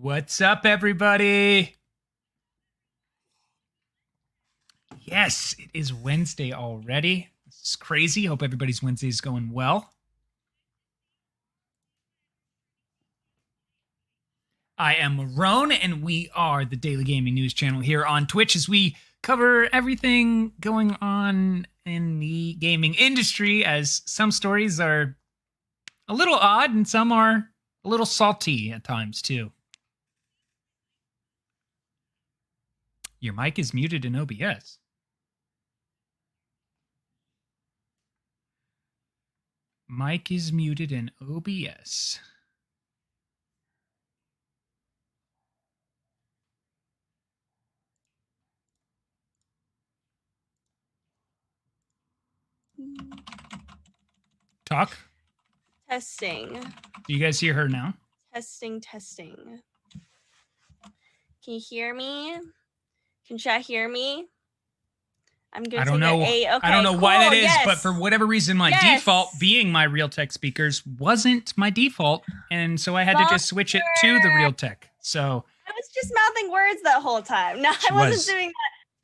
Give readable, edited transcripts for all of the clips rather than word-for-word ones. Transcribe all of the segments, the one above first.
What's up, everybody? Yes, it is Wednesday already. This is crazy. Hope everybody's Wednesday is going well. I am Marrone, and we are the Daily Gaming News channel here on Twitch as we cover everything going on in the gaming industry, as some stories are a little odd and some are a little salty at times, too. Your mic is muted in OBS. Mic is muted in OBS. Talk. Testing. Do you guys hear her now? Testing. Can you hear me? Can chat hear me? I'm gonna I don't know. Okay, I don't know cool, why that is, yes. but for whatever reason, my default being my Realtek speakers wasn't my default, and so I had to just switch it to the Realtek. So I was just mouthing words that whole time. No, I wasn't doing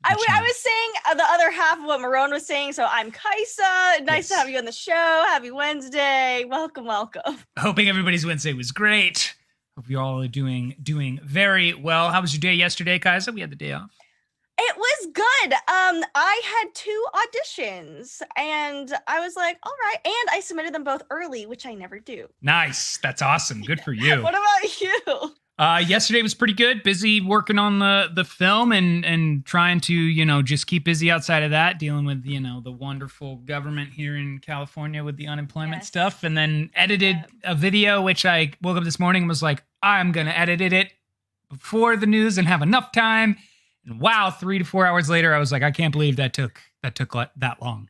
that. I was saying the other half of what Marrone was saying. So I'm Kaisa. Nice to have you on the show. Happy Wednesday. Welcome. Hoping everybody's Wednesday was great. Hope you all are doing very well. How was your day yesterday, Kaisa? We had the day off. It was good. I had 2 auditions and I was like, all right. And I submitted them both early, which I never do. Nice. That's awesome. Good for you. What about you? Yesterday was pretty good. Busy working on the film and trying to, just keep busy outside of that, dealing with, the wonderful government here in California with the unemployment stuff. And then edited a video, which I woke up this morning and was like, I'm going to edit it before the news and have enough time. And wow, 3 to 4 hours later, I was like, I can't believe that took that long.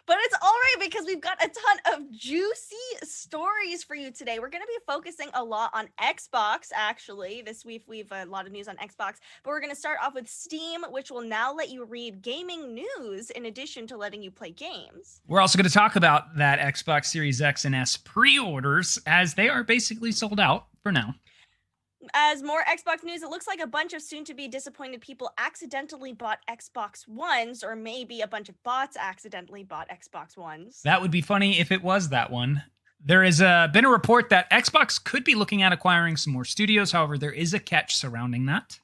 But it's all right because we've got a ton of juicy stories for you today. We're going to be focusing a lot on Xbox, actually. This week, we've a lot of news on Xbox. But we're going to start off with Steam, which will now let you read gaming news in addition to letting you play games. We're also going to talk about that Xbox Series X and S pre-orders, as they are basically sold out for now. As more Xbox news, it looks like a bunch of soon-to-be disappointed people accidentally bought Xbox Ones, or maybe a bunch of bots accidentally bought Xbox Ones. That would be funny if it was that one. There has been a report that Xbox could be looking at acquiring some more studios. However, there is a catch surrounding that.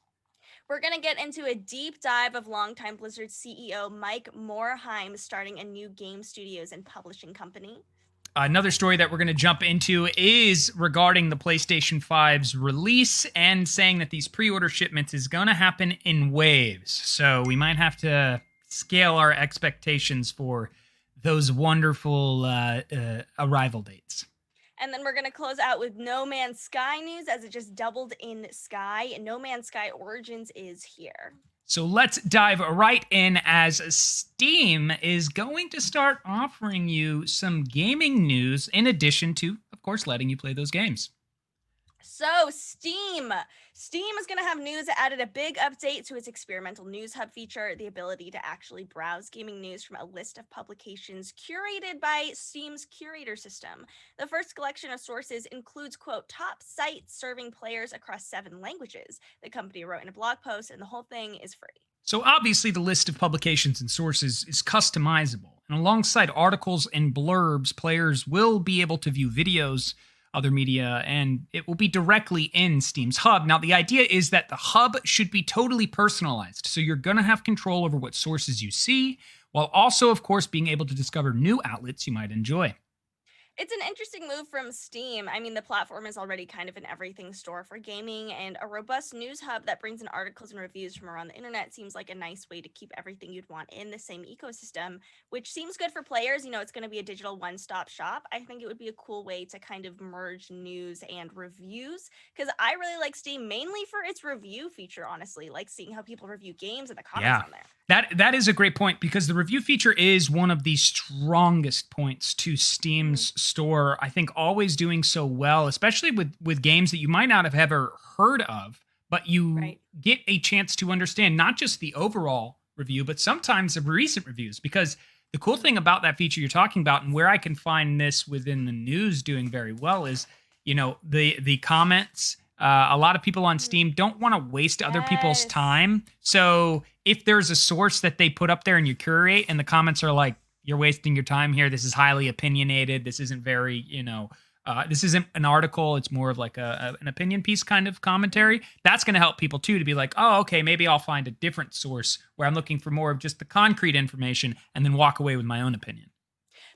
We're going to get into a deep dive of longtime Blizzard CEO Mike Morhaime starting a new game studios and publishing company. Another story that we're going to jump into is regarding the PlayStation 5's release and saying that these pre-order shipments is going to happen in waves. So we might have to scale our expectations for those wonderful arrival dates. And then we're going to close out with No Man's Sky news as it just doubled in Sky. No Man's Sky Origins is here. So let's dive right in, as Steam is going to start offering you some gaming news in addition to, of course, letting you play those games. So Steam is going to have news that added a big update to its experimental news hub feature, the ability to actually browse gaming news from a list of publications curated by Steam's curator system. The first collection of sources includes, quote, top sites serving players across 7 languages. The company wrote in a blog post, and the whole thing is free. So obviously the list of publications and sources is customizable, and alongside articles and blurbs, players will be able to view videos, other media, and it will be directly in Steam's hub. Now, the idea is that the hub should be totally personalized, so you're going to have control over what sources you see, while also, of course, being able to discover new outlets you might enjoy. It's an interesting move from Steam. I mean, the platform is already kind of an everything store for gaming, and a robust news hub that brings in articles and reviews from around the internet seems like a nice way to keep everything you'd want in the same ecosystem, which seems good for players. It's going to be a digital one-stop shop. I think it would be a cool way to kind of merge news and reviews, because I really like Steam mainly for its review feature, honestly, like seeing how people review games and the comments on there. That is a great point, because the review feature is one of the strongest points to Steam's store. I think always doing so well, especially with games that you might not have ever heard of, but you get a chance to understand not just the overall review, but sometimes the recent reviews. Because the cool thing about that feature you're talking about, and where I can find this within the news doing very well, is the comments A lot of people on Steam don't want to waste other people's time. So if there's a source that they put up there and you curate and the comments are like, you're wasting your time here, this is highly opinionated, this isn't very, this isn't an article, it's more of like an opinion piece kind of commentary. That's going to help people too, to be like, oh, okay, maybe I'll find a different source where I'm looking for more of just the concrete information and then walk away with my own opinion.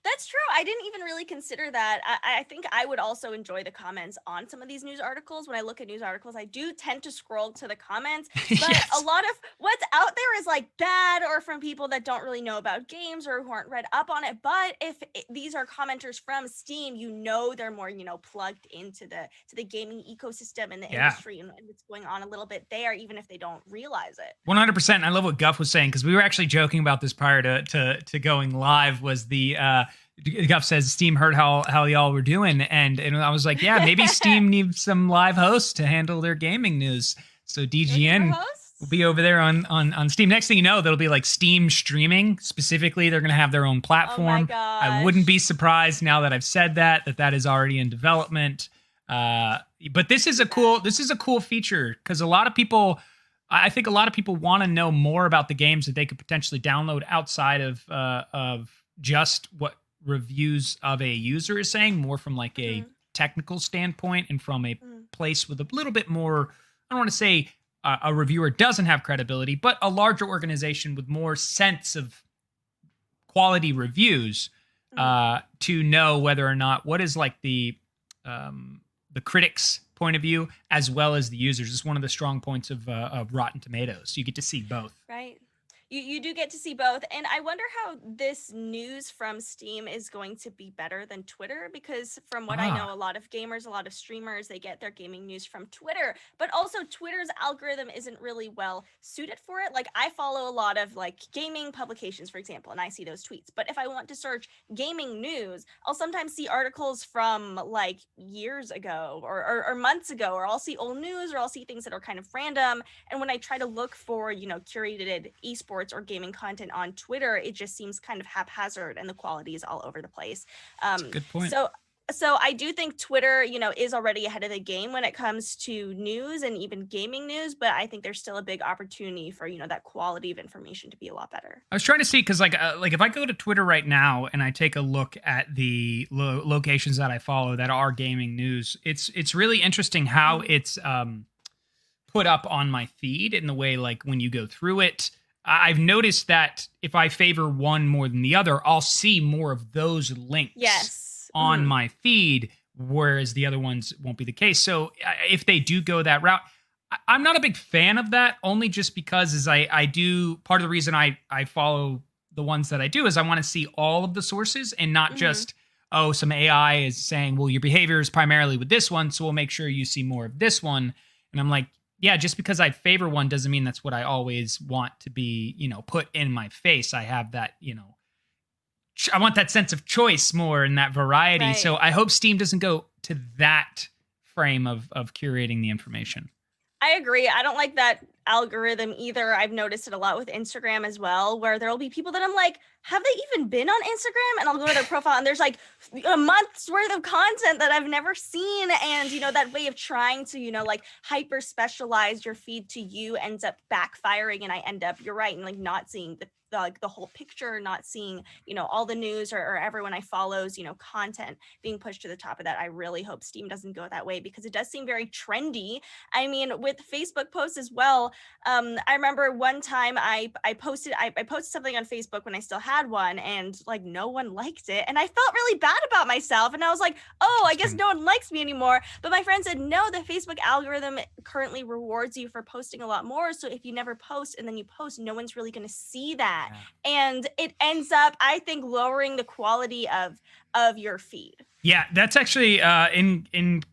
That's true. I didn't even really consider that. I think I would also enjoy the comments on some of these news articles. When I look at news articles, I do tend to scroll to the comments, but Yes. a lot of what's out there is like bad or from people that don't really know about games or who aren't read up on it. But if these are commenters from Steam, they're more, plugged into the gaming ecosystem and the industry and what's going on a little bit there, even if they don't realize it. 100%. I love what Guff was saying, because we were actually joking about this prior to going live. Was the Guff says Steam heard how y'all were doing, and I was like, yeah, maybe Steam needs some live hosts to handle their gaming news. So DGN will be over there on Steam. Next thing you know, there'll be like Steam streaming. Specifically, they're going to have their own platform. Oh my gosh. I wouldn't be surprised now that I've said that is already in development. But this is a cool feature, because I think a lot of people want to know more about the games that they could potentially download outside of just what reviews of a user is saying, more from like a technical standpoint and from a place with a little bit more, I don't want to say a reviewer doesn't have credibility, but a larger organization with more sense of quality reviews to know whether or not what is like the critics' point of view as well as the users. Is one of the strong points of Rotten Tomatoes. You get to see both. Right. You do get to see both. And I wonder how this news from Steam is going to be better than Twitter, because from what I know, a lot of gamers, a lot of streamers, they get their gaming news from Twitter, but also Twitter's algorithm isn't really well suited for it. Like, I follow a lot of like gaming publications, for example, and I see those tweets. But if I want to search gaming news, I'll sometimes see articles from like years ago or months ago, or I'll see old news, or I'll see things that are kind of random. And when I try to look for, curated esports or gaming content on Twitter, it just seems kind of haphazard and the quality is all over the place. That's a good point. So I do think Twitter, is already ahead of the game when it comes to news and even gaming news, but I think there's still a big opportunity for, that quality of information to be a lot better. I was trying to see, because like if I go to Twitter right now and I take a look at the locations that I follow that are gaming news, it's really interesting how it's put up on my feed in the way, like when you go through it. I've noticed that if I favor one more than the other, I'll see more of those links on my feed, whereas the other ones won't be the case. So if they do go that route, I'm not a big fan of that, only just because I do, part of the reason I follow the ones that I do is I want to see all of the sources and not just, some AI is saying, well, your behavior is primarily with this one, so we'll make sure you see more of this one. And I'm like, yeah, just because I favor one doesn't mean that's what I always want to be, put in my face. I have that, I want that sense of choice more and that variety. Right. So I hope Steam doesn't go to that frame of curating the information. I agree. I don't like that algorithm either. I've noticed it a lot with Instagram as well, where there will be people that I'm like, have they even been on Instagram? And I'll go to their profile and there's like a month's worth of content that I've never seen. And, that way of trying to, like hyper specialize your feed to you ends up backfiring. And I end up, you're right, and like not seeing the whole picture, not seeing, all the news or everyone I follow's, content being pushed to the top of that. I really hope Steam doesn't go that way, because it does seem very trendy. I mean, with Facebook posts as well. I remember one time I posted something on Facebook when I still had one, and like no one liked it. And I felt really bad about myself. And I was like, oh, I guess no one likes me anymore. But my friend said, no, the Facebook algorithm currently rewards you for posting a lot more. So if you never post and then you post, no one's really going to see that. And it ends up, I think, lowering the quality of your feed. Yeah, that's actually in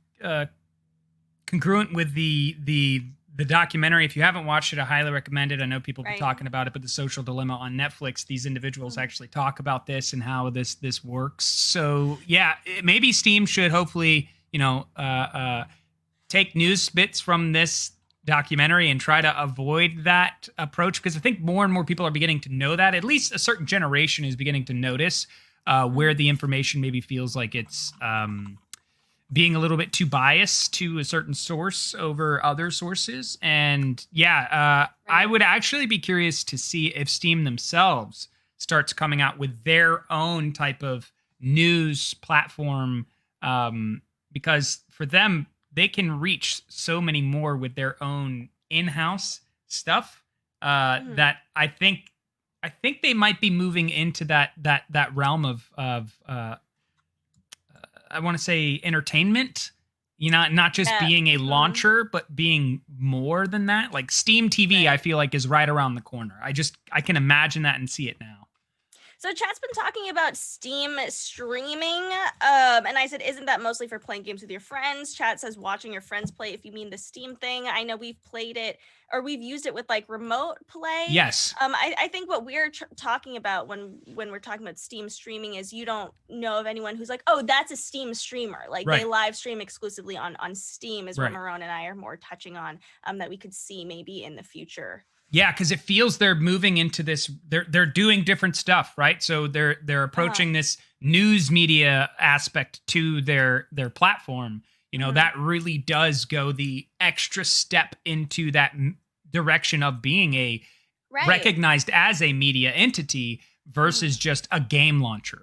congruent with the documentary. If you haven't watched it, I highly recommend it. I know people have been talking about it, but The Social Dilemma on Netflix, these individuals actually talk about this and how this works. So yeah, maybe Steam should hopefully, take news bits from this documentary and try to avoid that approach, because I think more and more people are beginning to know that. At least a certain generation is beginning to notice where the information maybe feels like it's being a little bit too biased to a certain source over other sources. And yeah, I Right. would actually be curious to see if Steam themselves starts coming out with their own type of news platform, because for them, they can reach so many more with their own in-house stuff, Mhm. that I think they might be moving into that realm of I want to say entertainment. You know, not just Yeah. being a Mhm. launcher, but being more than that. Like Steam TV, I Right. feel like is right around the corner. I can imagine that and see it now. So chat's been talking about Steam streaming, and I said, "Isn't that mostly for playing games with your friends?" Chat says, "Watching your friends play." If you mean the Steam thing, I know we've played it or we've used it with like remote play. Yes. I think what we're talking about when we're talking about Steam streaming is you don't know of anyone who's like, "Oh, that's a Steam streamer." Like they Right. live stream exclusively on Steam is what Right. Marone and I are more touching on, that we could see maybe in the future. Yeah, because it feels they're moving into this. They're doing different stuff, right? So they're Uh-huh. approaching this news media aspect to their platform. You know, Mhm. that really does go the extra step into that direction of being a Right. recognized as a media entity Mhm. versus just a game launcher.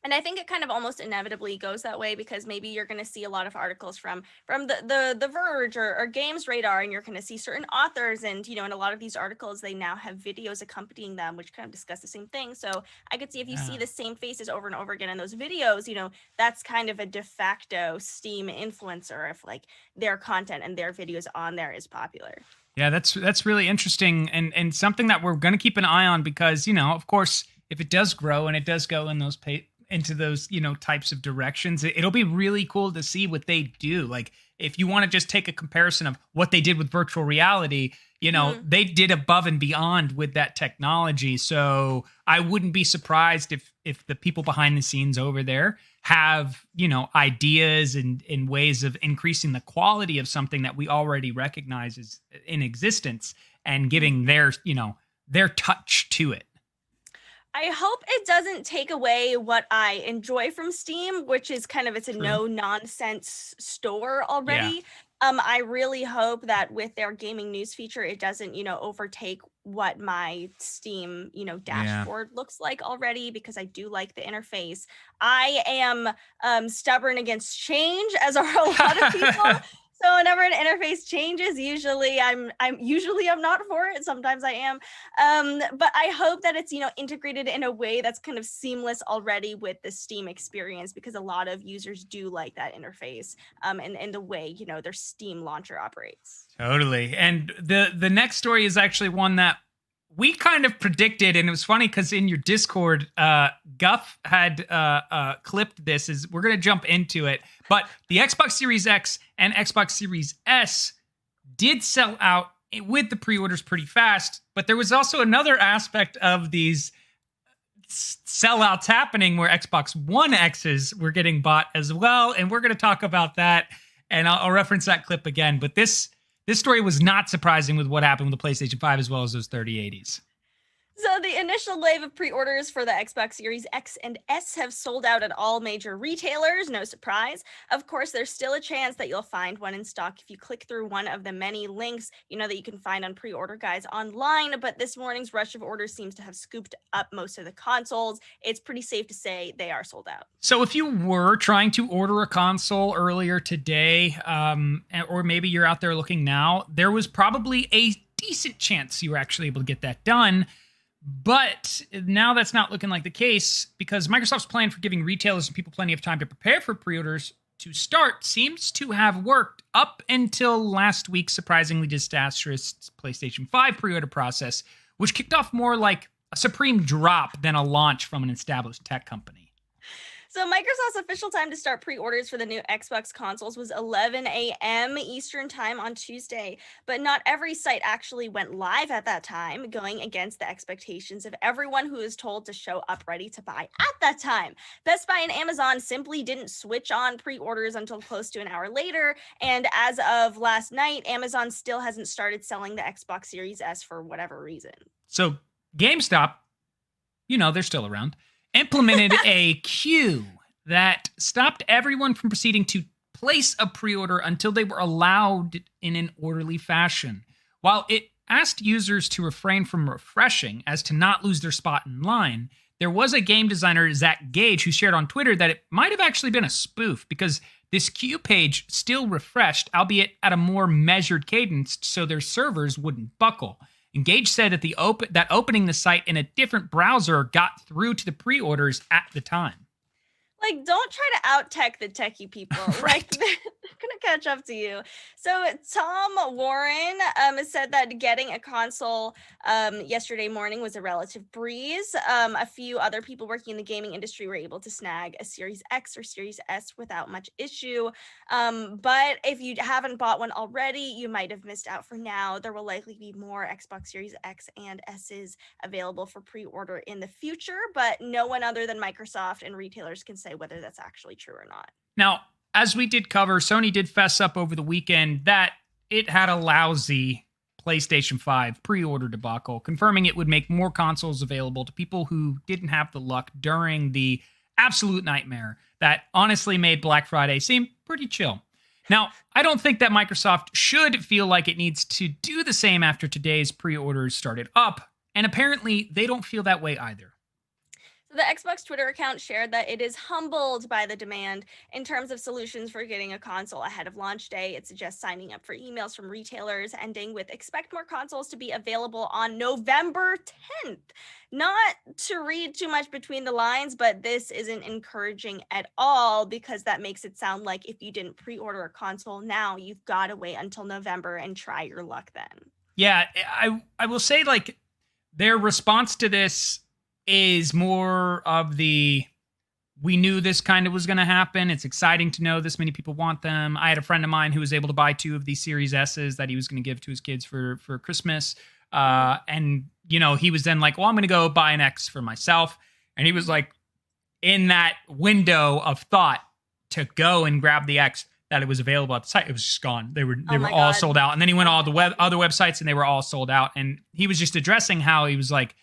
And I think it kind of almost inevitably goes that way because maybe you're going to see a lot of articles from the Verge or Games Radar, and you're going to see certain authors, and in a lot of these articles they now have videos accompanying them, which kind of discuss the same thing. So I could see if you see Yeah. the same faces over and over again in those videos, that's kind of a de facto Steam influencer if like their content and their videos on there is popular. Yeah, that's really interesting, and something that we're going to keep an eye on, because of course, if it does grow and it does go in those into those types of directions, it'll be really cool to see what they do. Like if you want to just take a comparison of what they did with virtual reality, Mhm. they did above and beyond with that technology. So I wouldn't be surprised if the people behind the scenes over there have ideas and ways of increasing the quality of something that we already recognize is in existence, and giving their touch to it. I hope it doesn't take away what I enjoy from Steam, which is it's a True. no nonsense store Yeah. already. I really hope that with their gaming news feature, it doesn't, overtake what my Steam, Yeah. dashboard looks like already because I do like the interface. I am stubborn against change, as are a lot of people. So whenever an interface changes, usually I'm not for it. Sometimes I am, but I hope that it's integrated in a way that's kind of seamless already with the Steam experience because a lot of users do like that interface, and the way their Steam launcher operates. Totally. And the next story is actually one that we kind of predicted, and it was funny because in your Discord, Guff had clipped this. Is We're gonna jump into it, but the Xbox Series X and Xbox Series S did sell out with the pre-orders pretty fast. But there was also another aspect of these sellouts happening where Xbox One X's were getting bought as well, and we're going to talk about that. And I'll reference that clip again. But this story was not surprising with what happened with the PlayStation 5 as well as those 3080s. So the initial wave of pre-orders for the Xbox Series X and S have sold out at all major retailers, no surprise. Of course, there's still a chance that you'll find one in stock if you click through one of the many links, that you can find on pre-order guides online, but this morning's rush of orders seems to have scooped up most of the consoles. It's pretty safe to say they are sold out. So if you were trying to order a console earlier today, or maybe you're out there looking now, there was probably a decent chance you were actually able to get that done. But now that's not looking like the case, because Microsoft's plan for giving retailers and people plenty of time to prepare for pre-orders to start seems to have worked up until last week's surprisingly disastrous PlayStation 5 pre-order process, which kicked off more like a supreme drop than a launch from an established tech company. So Microsoft's official time to start pre-orders for the new Xbox consoles was 11 a.m. Eastern time on Tuesday, but not every site actually went live at that time, going against the expectations of everyone who is told to show up ready to buy at that time. Best Buy and Amazon simply didn't switch on pre-orders until close to an hour later, and as of last night, Amazon still hasn't started selling the Xbox Series S for whatever reason. So GameStop, they're still around, implemented a queue that stopped everyone from proceeding to place a pre-order until they were allowed in an orderly fashion. While it asked users to refrain from refreshing as to not lose their spot in line, there was a game designer, Zach Gage, who shared on Twitter that it might have actually been a spoof because this queue page still refreshed, albeit at a more measured cadence, so their servers wouldn't buckle. And Gage said that that opening the site in a different browser got through to the pre-orders at the time. Like, don't try to out-tech the techie people. Right. Like, they're going to catch up to you. So Tom Warren said that getting a console yesterday morning was a relative breeze. A few other people working in the gaming industry were able to snag a Series X or Series S without much issue. But if you haven't bought one already, you might have missed out for now. There will likely be more Xbox Series X and S's available for pre-order in the future, but no one other than Microsoft and retailers can say whether that's actually true or not. Now, as we did cover, Sony did fess up over the weekend that it had a lousy PlayStation 5 pre-order debacle, confirming it would make more consoles available to people who didn't have the luck during the absolute nightmare that honestly made Black Friday seem pretty chill. Now, I don't think that Microsoft should feel like it needs to do the same after today's pre-orders started up, and apparently they don't feel that way either. So the Xbox Twitter account shared that it is humbled by the demand in terms of solutions for getting a console ahead of launch day. It suggests signing up for emails from retailers, ending with expect more consoles to be available on November 10th. Not to read too much between the lines, but this isn't encouraging at all because that makes it sound like if you didn't pre-order a console now, you've got to wait until November and try your luck then. Yeah, I will say, like, their response to this is more of the, we knew this kind of was going to happen. It's exciting to know this many people want them. I had a friend of mine who was able to buy 2 of these Series S's that he was going to give to his kids for Christmas. And, you know, he was then like, well, I'm going to go buy an X for myself. And he was like, in that window of thought to go and grab the X, that it was available at the site, it was just gone. They were all sold out. And then he went all the other websites and they were all sold out. And he was just addressing how he was like,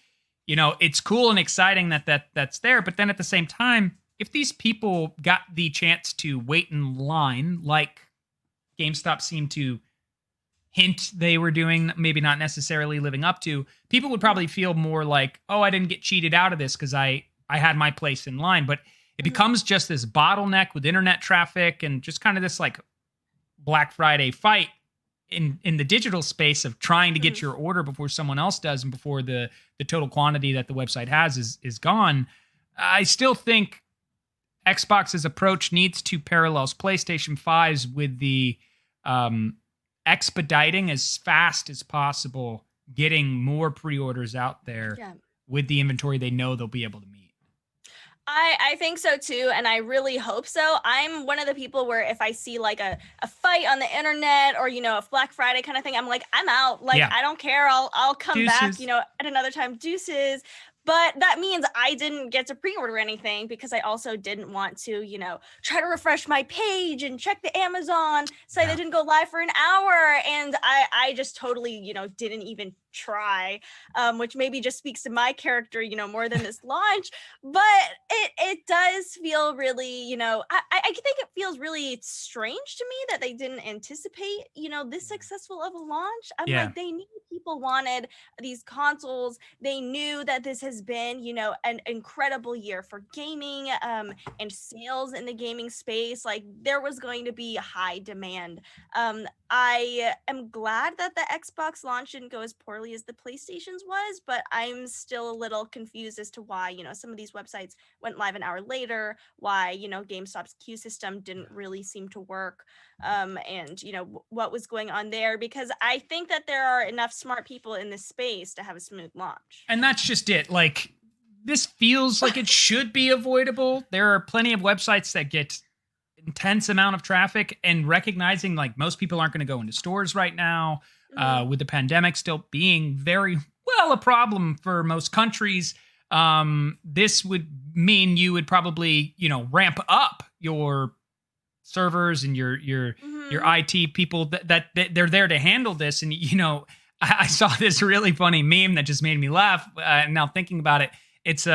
you know, it's cool and exciting that's there. But then at the same time, if these people got the chance to wait in line, like GameStop seemed to hint they were doing, maybe not necessarily living up to, people would probably feel more like, oh, I didn't get cheated out of this because I had my place in line. But it becomes just this bottleneck with internet traffic and just kind of this like Black Friday fight in the digital space of trying to get your order before someone else does and before the total quantity that the website has is gone. I still think Xbox's approach needs to parallel PlayStation 5's with the expediting as fast as possible, getting more pre-orders out there with the inventory they know they'll be able to meet. I think so too, and I really hope so. I'm one of the people where if I see like a fight on the internet or, you know, a Black Friday kind of thing, I'm like, I'm out. Like, I don't care. I'll come back, you know, at another time. Deuces. But that means I didn't get to pre-order anything because I also didn't want to, you know, try to refresh my page and check the Amazon site that didn't go live for an hour. And I just totally, you know, didn't even try, which maybe just speaks to my character, you know, more than this launch. But it does feel really, you know, I think it feels really strange to me that they didn't anticipate, you know, this successful of a launch. I'm like, they knew people wanted these consoles. They knew that this has been, you know, an incredible year for gaming and sales in the gaming space. Like, there was going to be a high demand. I am glad that the Xbox launch didn't go as poorly as the PlayStation's was, but I'm still a little confused as to why, you know, some of these websites went live an hour later, why, you know, GameStop's queue system didn't really seem to work, and, you know, what was going on there, because I think that there are enough smart people in this space to have a smooth launch. And that's just it. Like, this feels like it should be avoidable. There are plenty of websites that get intense amount of traffic, and recognizing like most people aren't going to go into stores right now, with the pandemic still being very well a problem for most countries. This would mean you would probably, you know, ramp up your servers and your IT people that they're there to handle this. And, you know, I saw this really funny meme that just made me laugh. Now thinking about it, it's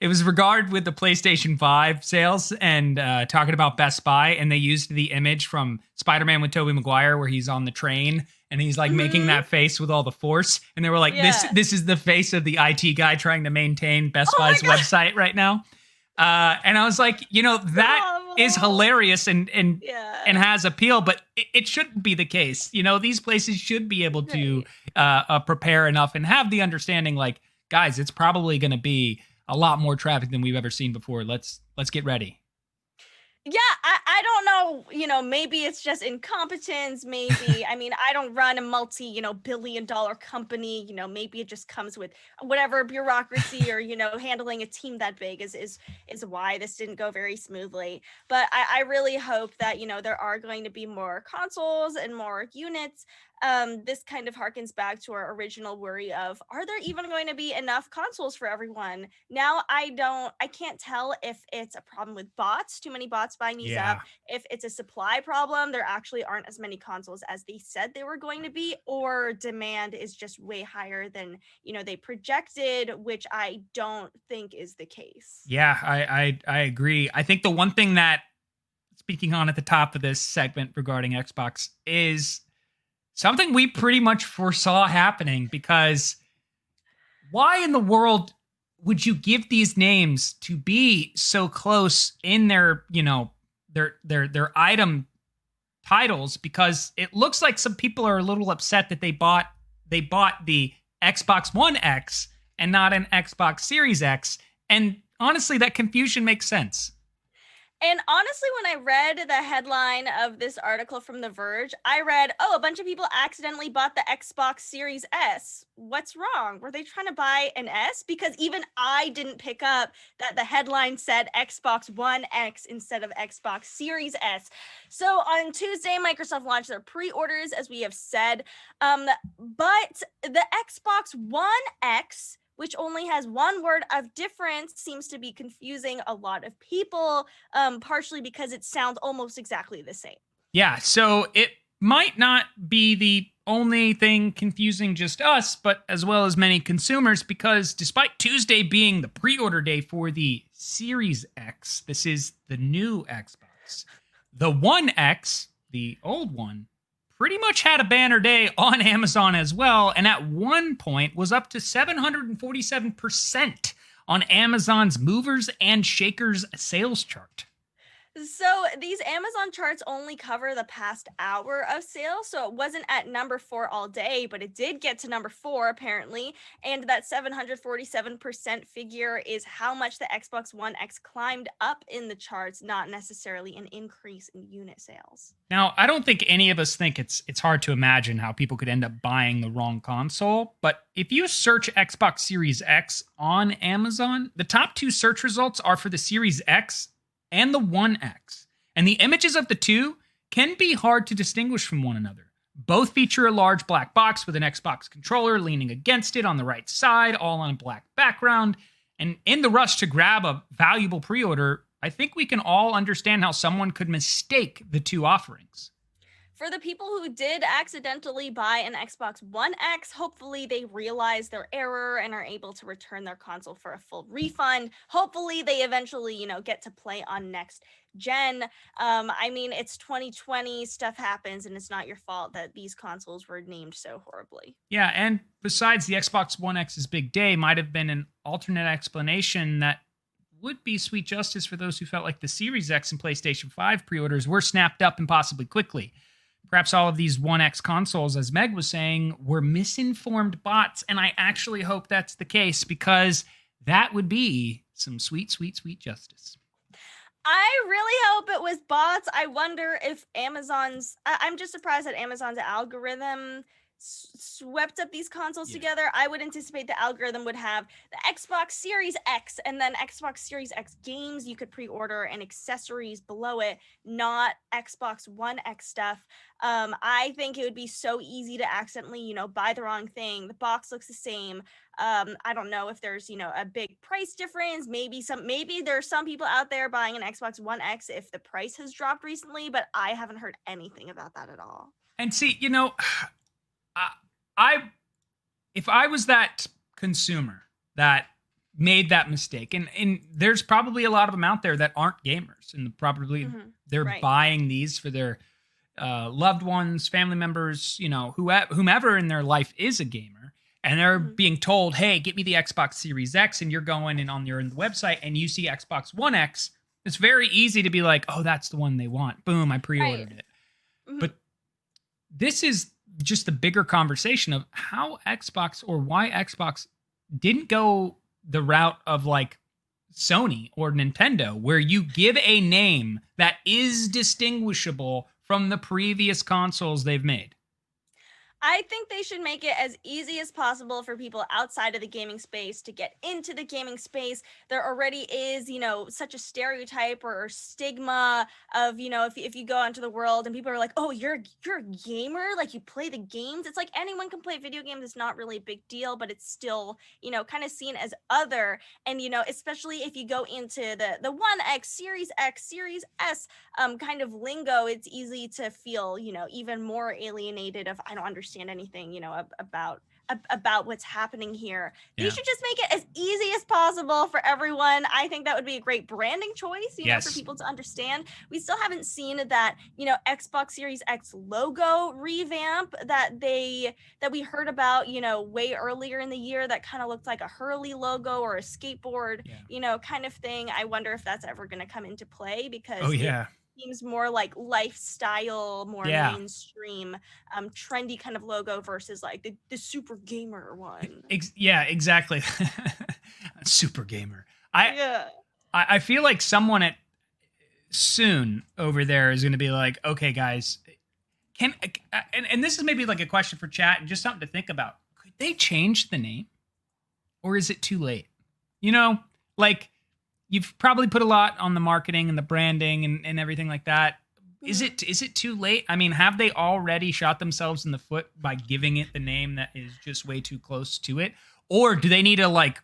It was regarded with the PlayStation 5 sales and talking about Best Buy, and they used the image from Spider-Man with Tobey Maguire where he's on the train and he's like making that face with all the force. And they were like, Yeah. this is the face of the IT guy trying to maintain Best Oh my Buy's God. website right now. And I was like, that is hilarious and Yeah. has appeal, but it shouldn't be the case. These places should be able to prepare enough and have the understanding, like, guys, it's probably going to be a lot more traffic than we've ever seen before. Let's get ready. Yeah, I don't know, maybe it's just incompetence, maybe, I mean, I don't run a billion-dollar company, maybe it just comes with whatever bureaucracy or, handling a team that big is why this didn't go very smoothly. But I really hope that, there are going to be more consoles and more units. This kind of harkens back to our original worry of, are there even going to be enough consoles for everyone? Now I can't tell if it's a problem with bots, too many bots buying these up, if it's a supply problem, there actually aren't as many consoles as they said they were going to be, or demand is just way higher than, they projected, which I don't think is the case. Yeah, I agree. I think the one thing that, speaking on at the top of this segment regarding Xbox, is something we pretty much foresaw happening, because why in the world would you give these names to be so close in their, their item titles? Because it looks like some people are a little upset that they bought the Xbox One X and not an Xbox Series X. And honestly, that confusion makes sense. And honestly, when I read the headline of this article from The Verge, I read, oh, a bunch of people accidentally bought the Xbox Series S. What's wrong? Were they trying to buy an S? Because even I didn't pick up that the headline said Xbox One X instead of Xbox Series S. So on Tuesday, Microsoft launched their pre-orders, as we have said. But the Xbox One X, which only has one word of difference, seems to be confusing a lot of people, partially because it sounds almost exactly the same. Yeah, so it might not be the only thing confusing just us, but as well as many consumers, because despite Tuesday being the pre-order day for the Series X, this is the new Xbox, the One X, the old one, pretty much had a banner day on Amazon as well, and at one point was up to 747% on Amazon's movers and shakers sales chart. So these Amazon charts only cover the past hour of sales, so it wasn't at number 4 all day, but it did get to number 4 apparently, and that 747% figure is how much the Xbox One X climbed up in the charts, not necessarily an increase in unit sales. Now, I don't think any of us think it's hard to imagine how people could end up buying the wrong console, but if you search Xbox Series X on Amazon, the top 2 search results are for the Series X and the One X. And the images of the two can be hard to distinguish from one another. Both feature a large black box with an Xbox controller leaning against it on the right side, all on a black background. And in the rush to grab a valuable pre-order, I think we can all understand how someone could mistake the two offerings. For the people who did accidentally buy an Xbox One X, hopefully they realize their error and are able to return their console for a full refund. Hopefully they eventually, get to play on next gen. I mean, it's 2020, stuff happens, and it's not your fault that these consoles were named so horribly. Yeah, and besides, the Xbox One X's big day might have been an alternate explanation that would be sweet justice for those who felt like the Series X and PlayStation 5 pre-orders were snapped up impossibly quickly. Perhaps all of these One X consoles, as Meg was saying, were misinformed bots, and I actually hope that's the case, because that would be some sweet, sweet, sweet justice. I really hope it was bots. I wonder if I'm just surprised that Amazon's algorithm swept up these consoles together. I would anticipate the algorithm would have the Xbox Series X and then Xbox Series X games you could pre-order and accessories below it, not Xbox One X stuff. I think it would be so easy to accidentally, buy the wrong thing. The box looks the same. I don't know if there's, a big price difference. Maybe there's some people out there buying an Xbox One X if the price has dropped recently, but I haven't heard anything about that at all. And see, if I was that consumer that made that mistake. And there's probably a lot of them out there that aren't gamers, and probably they're Right. buying these for their loved ones, family members, you know, whomever in their life is a gamer, and they're being told, "Hey, get me the Xbox Series X," and you're going and on your website and you see Xbox One X. It's very easy to be like, "Oh, that's the one they want. Boom, I pre-ordered it." But this is just a bigger conversation of how Xbox, or why Xbox didn't go the route of like Sony or Nintendo, where you give a name that is distinguishable from the previous consoles they've made. I think they should make it as easy as possible for people outside of the gaming space to get into the gaming space. There already is, you know, such a stereotype or stigma of, you know, if you go into the world and people are like, "Oh, you're a gamer, like you play the games." It's like anyone can play video games. It's not really a big deal, but it's still, you know, kind of seen as other. And, you know, especially if you go into the One X, Series S kind of lingo, it's easy to feel, you know, even more alienated of, I don't understand anything, you know, about what's happening here. They should just make it as easy as possible for everyone. I think that would be a great branding choice, you know, for people to understand. We still haven't seen that, you know, Xbox Series X logo revamp that we heard about, you know, way earlier in the year, that kind of looked like a Hurley logo or a skateboard, you know, kind of thing. I wonder if that's ever going to come into play, because it seems more like lifestyle, more mainstream, trendy kind of logo versus like the super gamer one. Yeah, exactly. Super gamer. I feel like someone at soon over there is going to be like, "Okay, guys, and this is maybe like a question for chat and just something to think about. Could they change the name, or is it too late? You know, like." You've probably put a lot on the marketing and the branding and everything like that. Is it too late? I mean, have they already shot themselves in the foot by giving it the name that is just way too close to it? Or do they need to like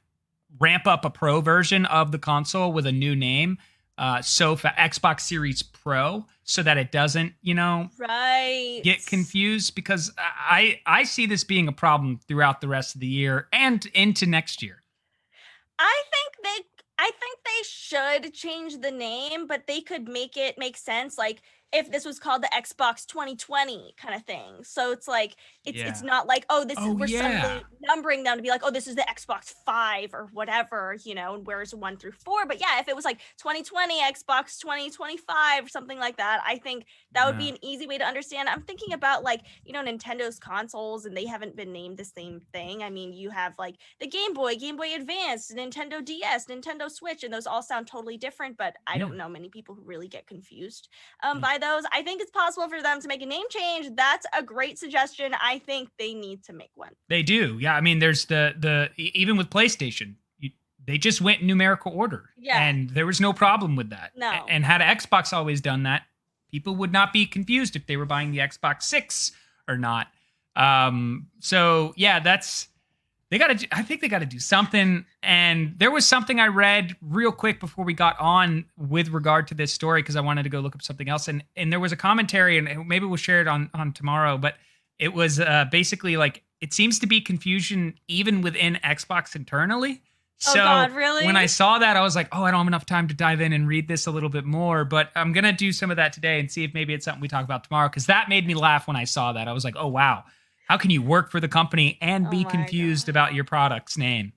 ramp up a pro version of the console with a new name? Xbox Series Pro, so that it doesn't, you know, get confused, because I see this being a problem throughout the rest of the year and into next year. I think they should change the name, but they could make it make sense. Like if this was called the Xbox 2020 kind of thing. So it's like, it's not like, we're suddenly numbering them to be like, oh, this is the Xbox 5 or whatever, you know, where's 1 through 4. But yeah, if it was like 2020, Xbox 2025, something like that, I think that would be an easy way to understand. I'm thinking about like, you know, Nintendo's consoles, and they haven't been named the same thing. I mean, you have like the Game Boy Advance, Nintendo DS, Nintendo Switch, and those all sound totally different, but I don't know many people who really get confused by those. I think it's possible for them to make a name change. That's a great suggestion. I think they need to make one. They do. Yeah. I mean, there's the even with PlayStation, they just went in numerical order. Yeah. And there was no problem with that. No. And had Xbox always done that, people would not be confused if they were buying the Xbox 6 or not. So yeah, I think they got to do something. And there was something I read real quick before we got on with regard to this story, because I wanted to go look up something else. And there was a commentary, and maybe we'll share it on tomorrow, but it was basically like, it seems to be confusion even within Xbox internally. So God, really? When I saw that, I was like, I don't have enough time to dive in and read this a little bit more, but I'm going to do some of that today and see if maybe it's something we talk about tomorrow, because that made me laugh when I saw that. I was like, oh, wow. How can you work for the company and be confused about your product's name?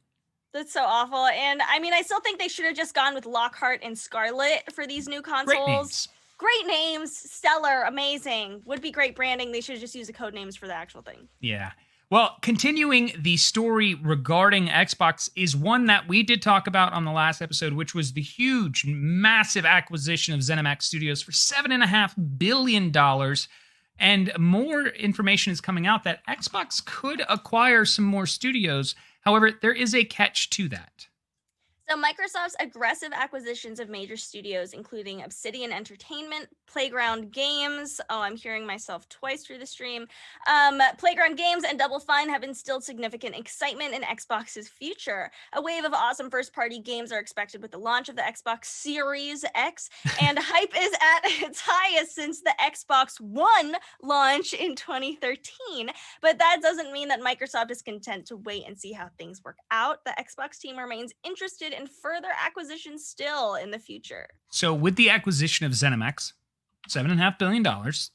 That's so awful. And I mean, I still think they should have just gone with Lockhart and Scarlet for these new consoles. Great names. Stellar. Amazing. Would be great branding. They should have just used the code names for the actual thing. Yeah. Well, continuing the story regarding Xbox is one that we did talk about on the last episode, which was the huge, massive acquisition of ZeniMax Studios for $7.5 billion. And more information is coming out that Xbox could acquire some more studios. However, there is a catch to that. So, Microsoft's aggressive acquisitions of major studios, including Obsidian Entertainment, Playground Games. Oh, I'm hearing myself twice through the stream. Playground Games and Double Fine have instilled significant excitement in Xbox's future. A wave of awesome first party games are expected with the launch of the Xbox Series X, and hype is at its highest since the Xbox One launch in 2013. But that doesn't mean that Microsoft is content to wait and see how things work out. The Xbox team remains interested in further acquisitions still in the future. So with the acquisition of ZeniMax, $7.5 billion,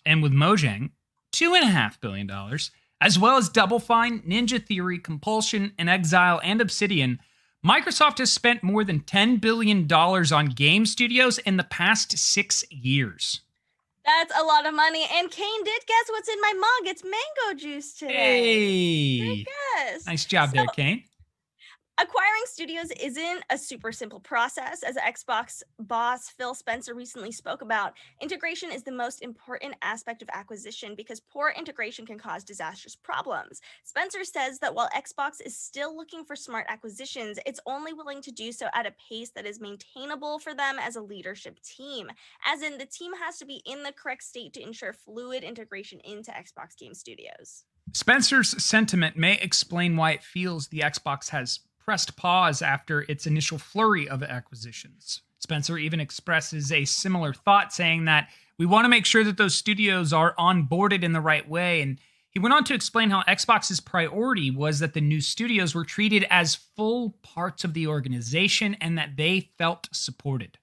and with Mojang, $2.5 billion, as well as Double Fine, Ninja Theory, Compulsion, and Exile, and Obsidian, Microsoft has spent more than $10 billion on game studios in the past 6 years. That's a lot of money. And Kane did guess what's in my mug. It's mango juice today. Hey! Yes. Nice job there, Kane. Acquiring studios isn't a super simple process. As Xbox boss Phil Spencer recently spoke about, integration is the most important aspect of acquisition because poor integration can cause disastrous problems. Spencer says that while Xbox is still looking for smart acquisitions, it's only willing to do so at a pace that is maintainable for them as a leadership team. As in, the team has to be in the correct state to ensure fluid integration into Xbox Game Studios. Spencer's sentiment may explain why it feels the Xbox has pressed pause after its initial flurry of acquisitions. Spencer even expresses a similar thought, saying that we want to make sure that those studios are onboarded in the right way. And he went on to explain how Xbox's priority was that the new studios were treated as full parts of the organization and that they felt supported.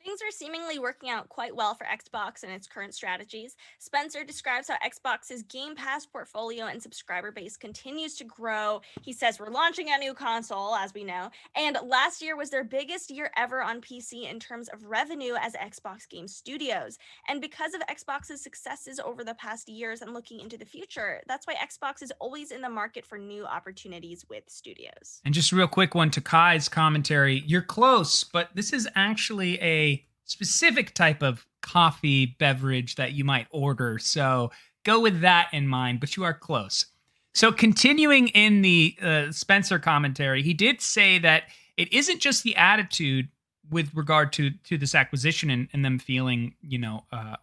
Things are seemingly working out quite well for Xbox and its current strategies. Spencer describes how Xbox's Game Pass portfolio and subscriber base continues to grow. He says we're launching a new console, as we know, and last year was their biggest year ever on PC in terms of revenue as Xbox Game Studios. And because of Xbox's successes over the past years and looking into the future, that's why Xbox is always in the market for new opportunities with studios. And just a real quick one to Kai's commentary. You're close, but this is actually a specific type of coffee beverage that you might order. So go with that in mind, but you are close. So continuing in the Spencer commentary, he did say that it isn't just the attitude with regard to this acquisition and them feeling,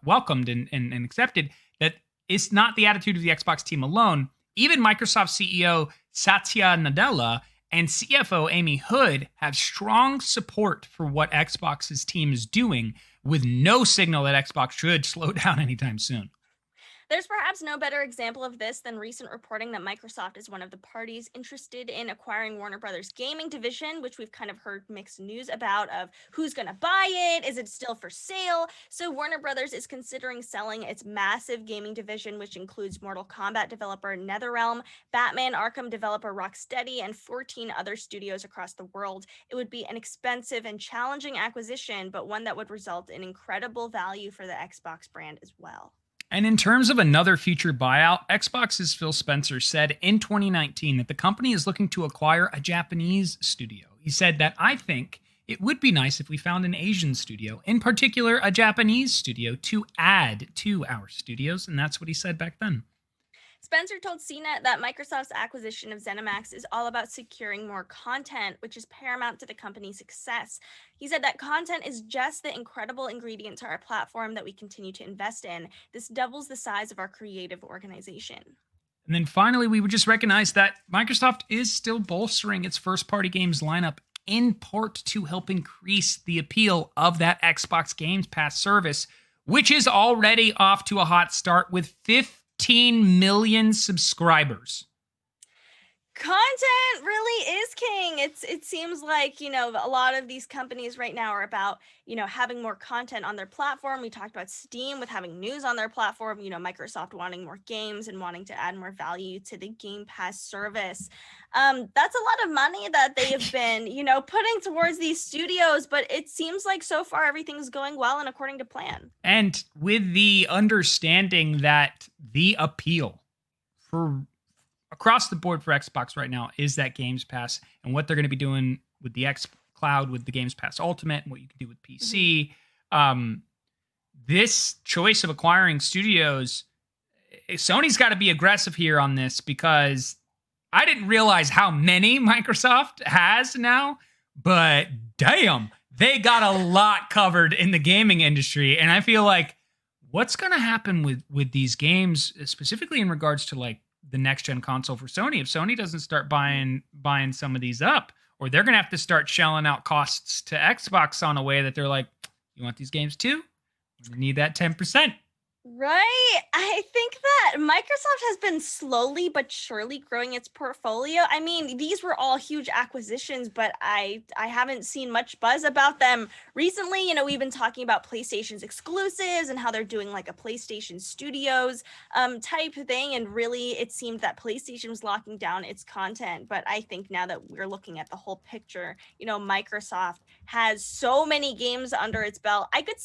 welcomed and accepted, that it's not the attitude of the Xbox team alone. Even Microsoft CEO Satya Nadella and CFO Amy Hood have strong support for what Xbox's team is doing, with no signal that Xbox should slow down anytime soon. There's perhaps no better example of this than recent reporting that Microsoft is one of the parties interested in acquiring Warner Brothers' gaming division, which we've kind of heard mixed news about of who's going to buy it, is it still for sale? So Warner Brothers is considering selling its massive gaming division, which includes Mortal Kombat developer NetherRealm, Batman Arkham developer Rocksteady, and 14 other studios across the world. It would be an expensive and challenging acquisition, but one that would result in incredible value for the Xbox brand as well. And in terms of another future buyout, Xbox's Phil Spencer said in 2019 that the company is looking to acquire a Japanese studio. He said that I think it would be nice if we found an Asian studio, in particular a Japanese studio, to add to our studios. And that's what he said back then. Spencer told CNET that Microsoft's acquisition of ZeniMax is all about securing more content, which is paramount to the company's success. He said that content is just the incredible ingredient to our platform that we continue to invest in. This doubles the size of our creative organization. And then finally, we would just recognize that Microsoft is still bolstering its first-party games lineup, in part to help increase the appeal of that Xbox Game Pass service, which is already off to a hot start with 15 million subscribers. Content really is king. It seems like, a lot of these companies right now are about, having more content on their platform. We talked about Steam with having news on their platform, Microsoft wanting more games and wanting to add more value to the Game Pass service. That's a lot of money that they have been, putting towards these studios, but it seems like so far everything's going well and according to plan. And with the understanding that the appeal for across the board for Xbox right now is that Games Pass, and what they're going to be doing with the X Cloud, with the Games Pass Ultimate, and what you can do with PC. This choice of acquiring studios, Sony's got to be aggressive here on this, because I didn't realize how many Microsoft has now, but damn, they got a lot covered in the gaming industry. And I feel like what's going to happen with these games, specifically in regards to like the next gen console for Sony, if Sony doesn't start buying some of these up, or they're going to have to start shelling out costs to Xbox on a way that they're like, you want these games too? You need that 10%. Right. I think that Microsoft has been slowly but surely growing its portfolio. I mean, these were all huge acquisitions, but I haven't seen much buzz about them recently. You know, we've been talking about PlayStation's exclusives and how they're doing like a PlayStation Studios type thing. And really, it seemed that PlayStation was locking down its content. But I think now that we're looking at the whole picture, you know, Microsoft has so many games under its belt. I could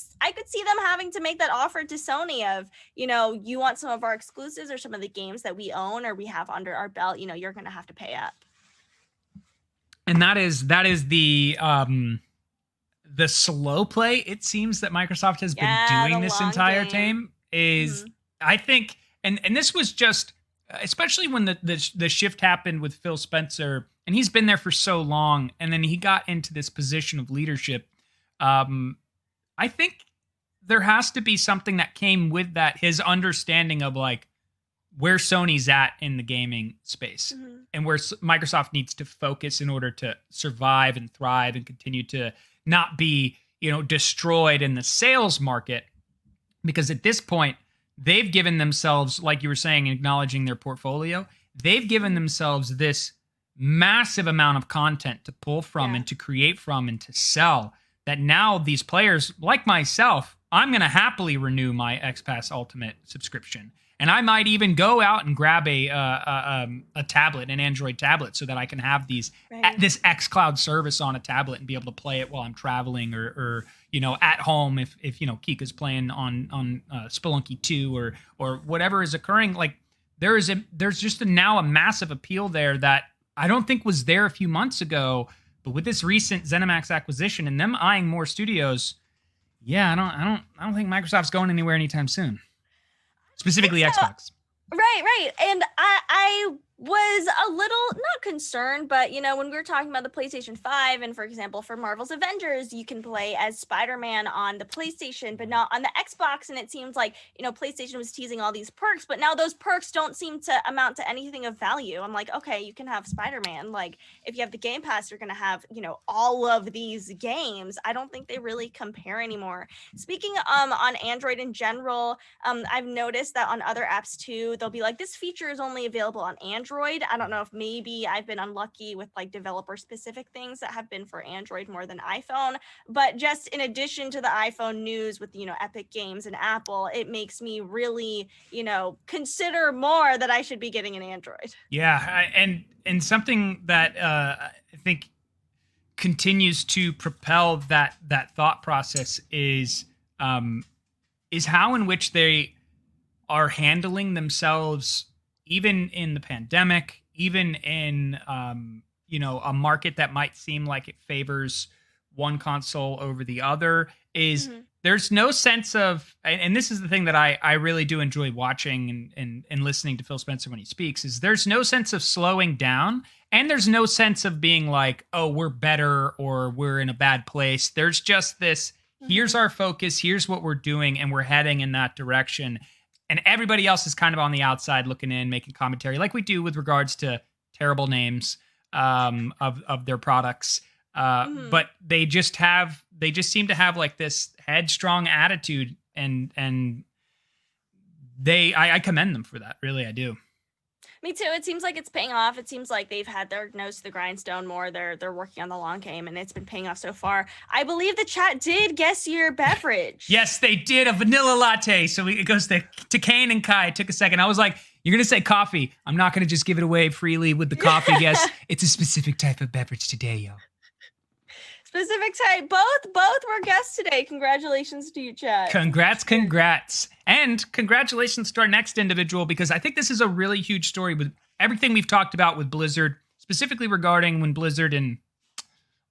see them having to make that offer to Sony of, you know, you want some of our exclusives or some of the games that we own or we have under our belt, you know, you're going to have to pay up. And that is the slow play it seems that Microsoft has been doing this entire time is I think, and this was just, especially when the shift happened with Phil Spencer, and he's been there for so long, and then he got into this position of leadership. I think there has to be something that came with that, his understanding of like where Sony's at in the gaming space and where Microsoft needs to focus in order to survive and thrive and continue to not be, you know, destroyed in the sales market. Because at this point, they've given themselves, like you were saying, acknowledging their portfolio, they've given themselves this massive amount of content to pull from and to create from and to sell, that now these players like myself, I'm going to happily renew my XPass Ultimate subscription. And I might even go out and grab a tablet, an Android tablet, so that I can have this xCloud service on a tablet and be able to play it while I'm traveling or you know, at home if you know, Kika's playing on Spelunky 2 or whatever is occurring. Like there's just now a massive appeal there that I don't think was there a few months ago. But with this recent ZeniMax acquisition and them eyeing more studios, yeah, I don't think Microsoft's going anywhere anytime soon. Specifically Xbox. Right. And I was a little not concerned, but you know, when we were talking about the PlayStation 5 and for example, for Marvel's Avengers, you can play as Spider-Man on the PlayStation, but not on the Xbox. And it seems like, you know, PlayStation was teasing all these perks, but now those perks don't seem to amount to anything of value. I'm like, okay, you can have Spider-Man. Like if you have the Game Pass, you're going to have, you know, all of these games. I don't think they really compare anymore. Speaking on Android in general, I've noticed that on other apps too, they'll be like, this feature is only available on Android. I don't know if maybe I've been unlucky with like developer specific things that have been for Android more than iPhone, but just in addition to the iPhone news with, you know, Epic Games and Apple, it makes me really, you know, consider more that I should be getting an Android. Yeah, and something that I think continues to propel that thought process is how in which they are handling themselves, even in the pandemic, even in you know, a market that might seem like it favors one console over the other, is there's no sense of, and this is the thing that I really do enjoy watching and listening to Phil Spencer when he speaks, is there's no sense of slowing down, and there's no sense of being like, oh, we're better or we're in a bad place. There's just this, here's our focus, here's what we're doing, and we're heading in that direction. And everybody else is kind of on the outside looking in, making commentary like we do with regards to terrible names of their products. But they just seem to have like this headstrong attitude, and I commend them for that. Really, I do. Me too. It seems like it's paying off. It seems like they've had their nose to the grindstone more. They're working on the long game, and it's been paying off so far. I believe the chat did guess your beverage. Yes, they did, a vanilla latte. So it goes to Kane and Kai. It took a second. I was like, you're going to say coffee. I'm not going to just give it away freely with the coffee. Yes, it's a specific type of beverage today, yo. Specific type. Both were guests today. Congratulations to you, chat. Congrats. And congratulations to our next individual, because I think this is a really huge story with everything we've talked about with Blizzard, specifically regarding when Blizzard and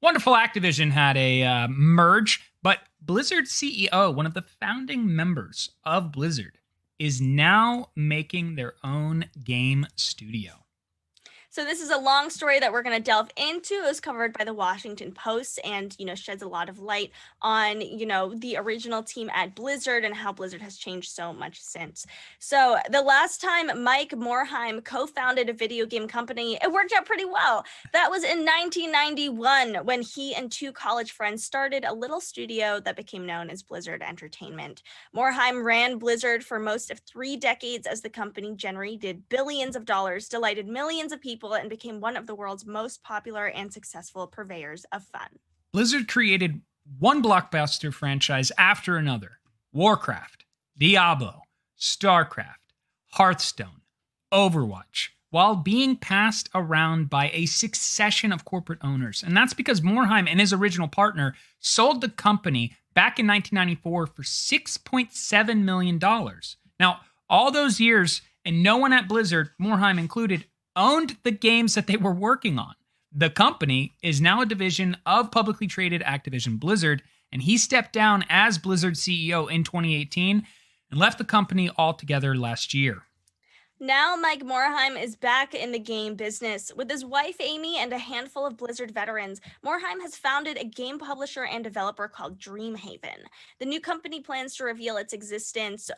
wonderful Activision had a merge. But Blizzard CEO, one of the founding members of Blizzard, is now making their own game studio. So this is a long story that we're going to delve into. It was covered by the Washington Post and, sheds a lot of light on, the original team at Blizzard and how Blizzard has changed so much since. So the last time Mike Morhaime co-founded a video game company, it worked out pretty well. That was in 1991 when he and two college friends started a little studio that became known as Blizzard Entertainment. Morhaime ran Blizzard for most of 3 decades as the company generated billions of dollars, delighted millions of people, and became one of the world's most popular and successful purveyors of fun. Blizzard created one blockbuster franchise after another: Warcraft, Diablo, StarCraft, Hearthstone, Overwatch, while being passed around by a succession of corporate owners. And that's because Morhaime and his original partner sold the company back in 1994 for $6.7 million. Now, all those years, and no one at Blizzard, Morhaime included, owned the games that they were working on. The company is now a division of publicly traded Activision Blizzard, and he stepped down as Blizzard CEO in 2018 and left the company altogether last year. Now, Mike Morhaime is back in the game business. With his wife, Amy, and a handful of Blizzard veterans, Morhaime has founded a game publisher and developer called Dreamhaven. The new company plans to reveal its existence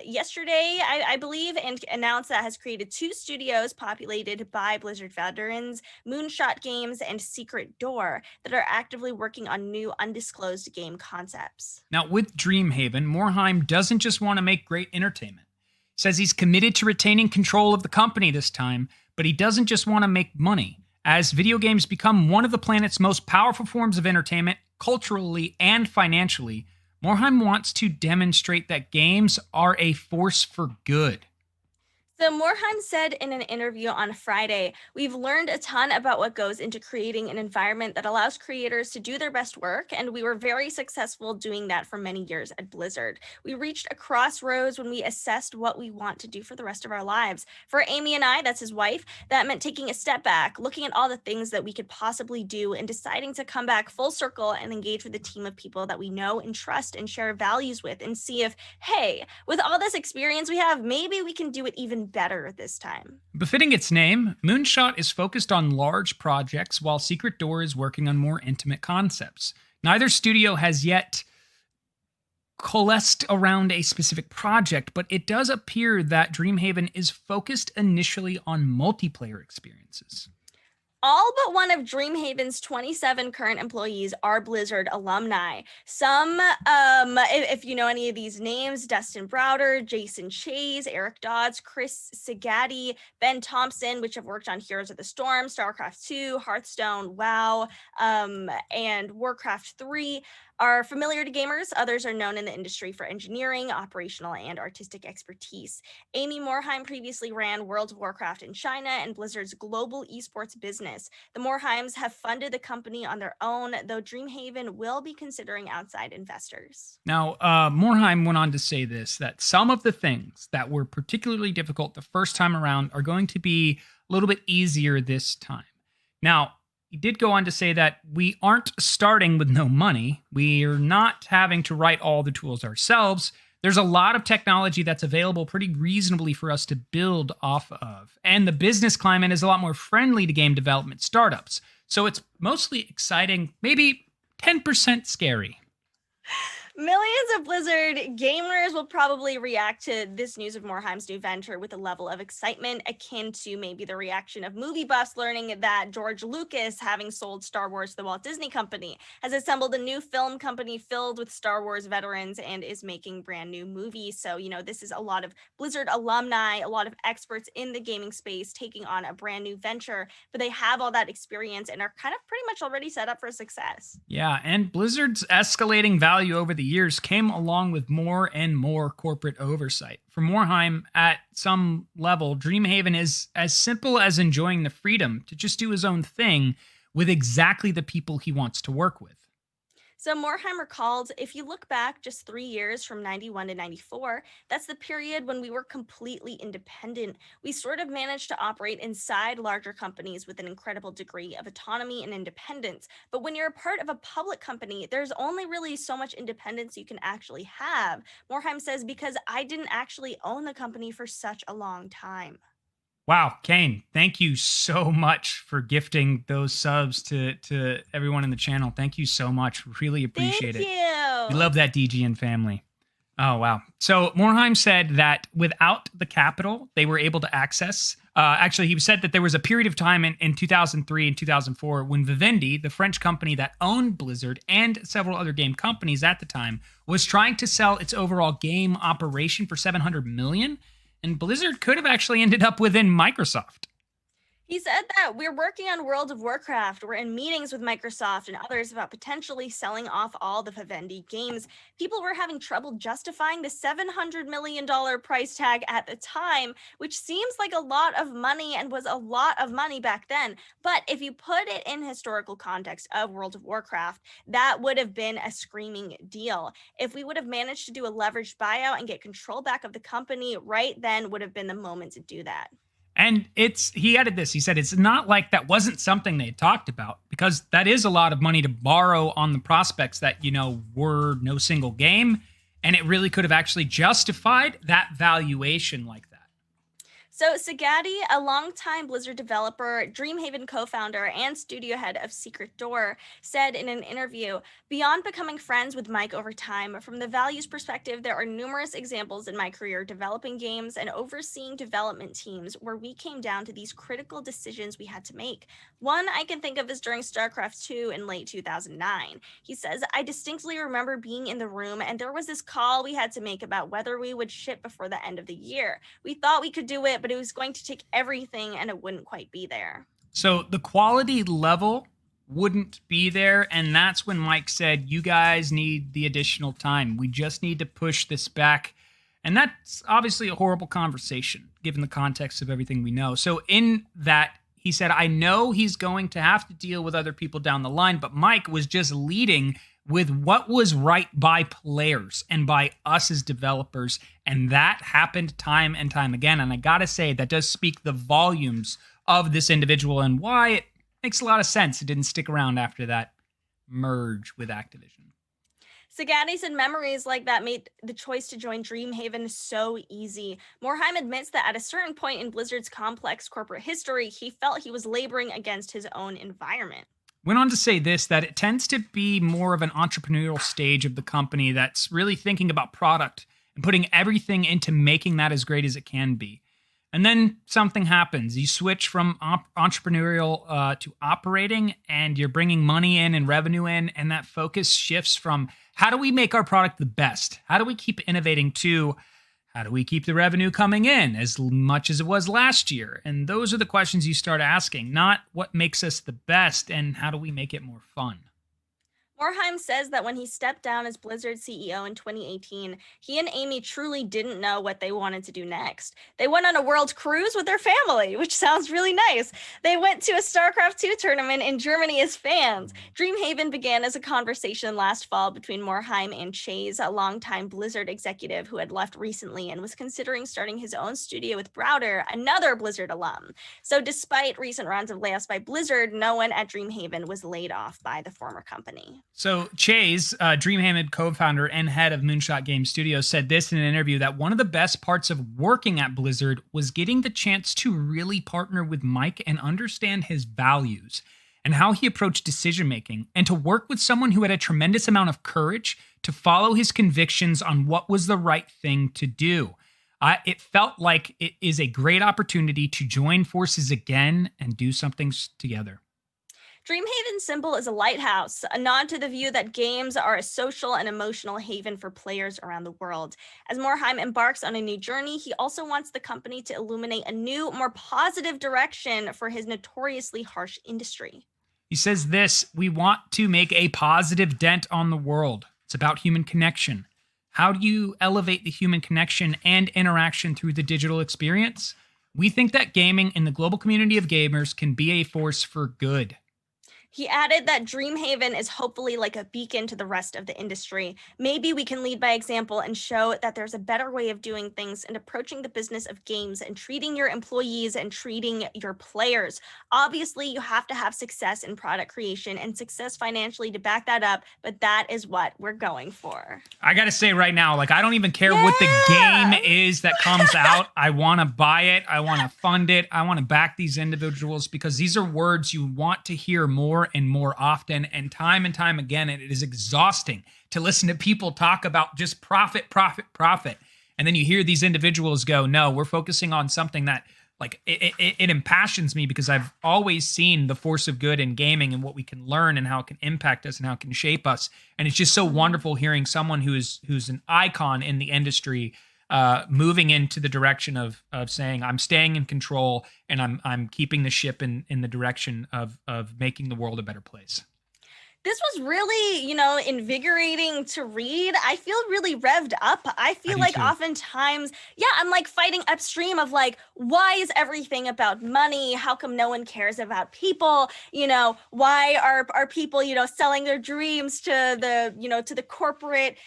yesterday, I believe, and announce that has created 2 studios populated by Blizzard veterans, Moonshot Games and Secret Door, that are actively working on new undisclosed game concepts. Now, with Dreamhaven, Morhaime doesn't just want to make great entertainment. Says he's committed to retaining control of the company this time, but he doesn't just want to make money. As video games become one of the planet's most powerful forms of entertainment, culturally and financially, Morhaime wants to demonstrate that games are a force for good. So Morhaime said in an interview on Friday, "We've learned a ton about what goes into creating an environment that allows creators to do their best work, and we were very successful doing that for many years at Blizzard. We reached a crossroads when we assessed what we want to do for the rest of our lives. For Amy and I, that's his wife, that meant taking a step back, looking at all the things that we could possibly do, and deciding to come back full circle and engage with a team of people that we know and trust and share values with, and see if, hey, with all this experience we have, maybe we can do it even better this time." Befitting its name, Moonshot is focused on large projects while Secret Door is working on more intimate concepts. Neither studio has yet coalesced around a specific project, but it does appear that Dreamhaven is focused initially on multiplayer experiences. All but one of Dreamhaven's 27 current employees are Blizzard alumni. Some, if you know any of these names: Dustin Browder, Jason Chase, Eric Dodds, Chris Sagatti, Ben Thompson, which have worked on Heroes of the Storm, StarCraft 2, Hearthstone, WoW, and Warcraft 3, are familiar to gamers. Others are known in the industry for engineering, operational, and artistic expertise. Amy Morhaime previously ran World of Warcraft in China and Blizzard's global esports business. The Morheimes have funded the company on their own, though Dreamhaven will be considering outside investors. Now, Morhaime went on to say this: that some of the things that were particularly difficult the first time around are going to be a little bit easier this time. Now, he did go on to say that we aren't starting with no money. We're not having to write all the tools ourselves. There's a lot of technology that's available pretty reasonably for us to build off of. And the business climate is a lot more friendly to game development startups. So it's mostly exciting, maybe 10% scary. Millions of Blizzard gamers will probably react to this news of Morheime's new venture with a level of excitement akin to maybe the reaction of movie buffs learning that George Lucas, having sold Star Wars to the Walt Disney Company, has assembled a new film company filled with Star Wars veterans and is making brand new movies. So, this is a lot of Blizzard alumni, a lot of experts in the gaming space taking on a brand new venture, but they have all that experience and are kind of pretty much already set up for success. Yeah, and Blizzard's escalating value over the years came along with more and more corporate oversight. For Morhaime, at some level, Dreamhaven is as simple as enjoying the freedom to just do his own thing with exactly the people he wants to work with. So Morhaime recalled, "If you look back just 3 years from 91 to 94, that's the period when we were completely independent. We sort of managed to operate inside larger companies with an incredible degree of autonomy and independence. But when you're a part of a public company, there's only really so much independence you can actually have." Morhaime says, "Because I didn't actually own the company for such a long time." Wow, Kane, thank you so much for gifting those subs to everyone in the channel. Thank you so much. Really appreciate Thank it. We you. love that DGN family. Oh, wow. So Morhaime said that without the capital, they were able to access. Actually, he said that there was a period of time in 2003 and 2004 when Vivendi, the French company that owned Blizzard and several other game companies at the time, was trying to sell its overall game operation for $700 million. And Blizzard could have actually ended up within Microsoft. He said that we're working on World of Warcraft. We're in meetings with Microsoft and others about potentially selling off all the Vivendi games. People were having trouble justifying the $700 million price tag at the time, which seems like a lot of money and was a lot of money back then. But if you put it in historical context of World of Warcraft, that would have been a screaming deal. If we would have managed to do a leveraged buyout and get control back of the company, right then would have been the moment to do that. And he added this. He said it's not like that wasn't something they had talked about, because that is a lot of money to borrow on the prospects that, were no single game. And it really could have actually justified that valuation like that. So Sagatti, a longtime Blizzard developer, Dreamhaven co-founder, and studio head of Secret Door, said in an interview, "Beyond becoming friends with Mike over time, from the values perspective, there are numerous examples in my career developing games and overseeing development teams where we came down to these critical decisions we had to make. One I can think of is during StarCraft II in late 2009. He says, I distinctly remember being in the room and there was this call we had to make about whether we would ship before the end of the year. We thought we could do it, but it was going to take everything and it wouldn't quite be there." So the quality level wouldn't be there. And that's when Mike said, you guys need the additional time. We just need to push this back. And that's obviously a horrible conversation, given the context of everything we know. So in that, he said, I know he's going to have to deal with other people down the line, but Mike was just leading with what was right by players and by us as developers. And that happened time and time again. And I got to say, that does speak the volumes of this individual and why it makes a lot of sense it didn't stick around after that merge with Activision. Sagatti said memories like that made the choice to join Dreamhaven so easy. Morhaime admits that at a certain point in Blizzard's complex corporate history, he felt he was laboring against his own environment. Went on to say this, that it tends to be more of an entrepreneurial stage of the company that's really thinking about product and putting everything into making that as great as it can be. And then something happens. You switch from entrepreneurial to operating, and you're bringing money in and revenue in, and that focus shifts from how do we make our product the best? How do we keep innovating to how do we keep the revenue coming in as much as it was last year? And those are the questions you start asking, not what makes us the best and how do we make it more fun. Morhaime says that when he stepped down as Blizzard CEO in 2018, he and Amy truly didn't know what they wanted to do next. They went on a world cruise with their family, which sounds really nice. They went to a StarCraft II tournament in Germany as fans. Dreamhaven began as a conversation last fall between Morhaime and Chase, a longtime Blizzard executive who had left recently and was considering starting his own studio with Browder, another Blizzard alum. So despite recent rounds of layoffs by Blizzard, no one at Dreamhaven was laid off by the former company. So Chase, Dreamhaven co-founder and head of Moonshot Game Studios, said this in an interview that one of the best parts of working at Blizzard was getting the chance to really partner with Mike and understand his values and how he approached decision-making, and to work with someone who had a tremendous amount of courage to follow his convictions on what was the right thing to do. It felt like it is a great opportunity to join forces again and do something together. Dreamhaven's symbol is a lighthouse, a nod to the view that games are a social and emotional haven for players around the world. As Morhaime embarks on a new journey, he also wants the company to illuminate a new, more positive direction for his notoriously harsh industry. He says this, we want to make a positive dent on the world. It's about human connection. How do you elevate the human connection and interaction through the digital experience? We think that gaming in the global community of gamers can be a force for good. He added that Dreamhaven is hopefully like a beacon to the rest of the industry. Maybe we can lead by example and show that there's a better way of doing things and approaching the business of games and treating your employees and treating your players. Obviously, you have to have success in product creation and success financially to back that up, but that is what we're going for. I gotta say right now, like, I don't even care what the Yeah! game is that comes out. I want to buy it. I want to fund it. I want to back these individuals because these are words you want to hear more and more often. And time again, it is exhausting to listen to people talk about just profit, profit, profit. And then you hear these individuals go, no, we're focusing on something that, like, it impassions me because I've always seen the force of good in gaming and what we can learn and how it can impact us and how it can shape us. And it's just so wonderful hearing someone who's an icon in the industry moving into the direction of saying, I'm staying in control and I'm keeping the ship in the direction of making the world a better place. This was really, invigorating to read. I feel really revved up. I feel do like too. oftentimes, I'm like fighting upstream of like, why is everything about money? How come no one cares about people? Why are people, selling their dreams to the corporate,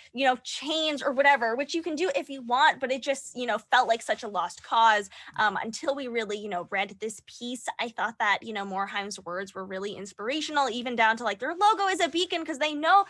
chains or whatever, which you can do if you want, but it just, felt like such a lost cause until we really, read this piece. I thought that, Morheime's words were really inspirational, even down to like their logo is a beacon because they know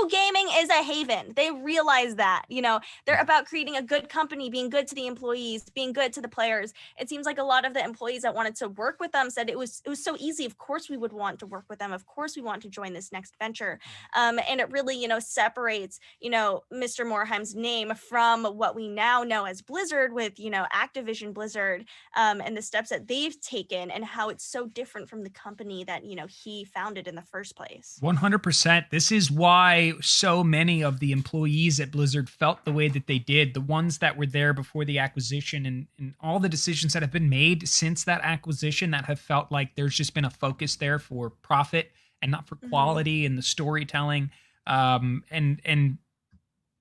gaming is a haven. They realize that, they're about creating a good company, being good to the employees, being good to the players. It seems like a lot of the employees that wanted to work with them said it was so easy. Of course we would want to work with them. Of course we want to join this next venture. And it really, separates, Mr. Morheime's name from what we now know as Blizzard with, Activision Blizzard and the steps that they've taken and how it's so different from the company that, he founded in the first place. 100%. This is why so many of the employees at Blizzard felt the way that they did, the ones that were there before the acquisition and all the decisions that have been made since that acquisition that have felt like there's just been a focus there for profit and not for quality and the storytelling. And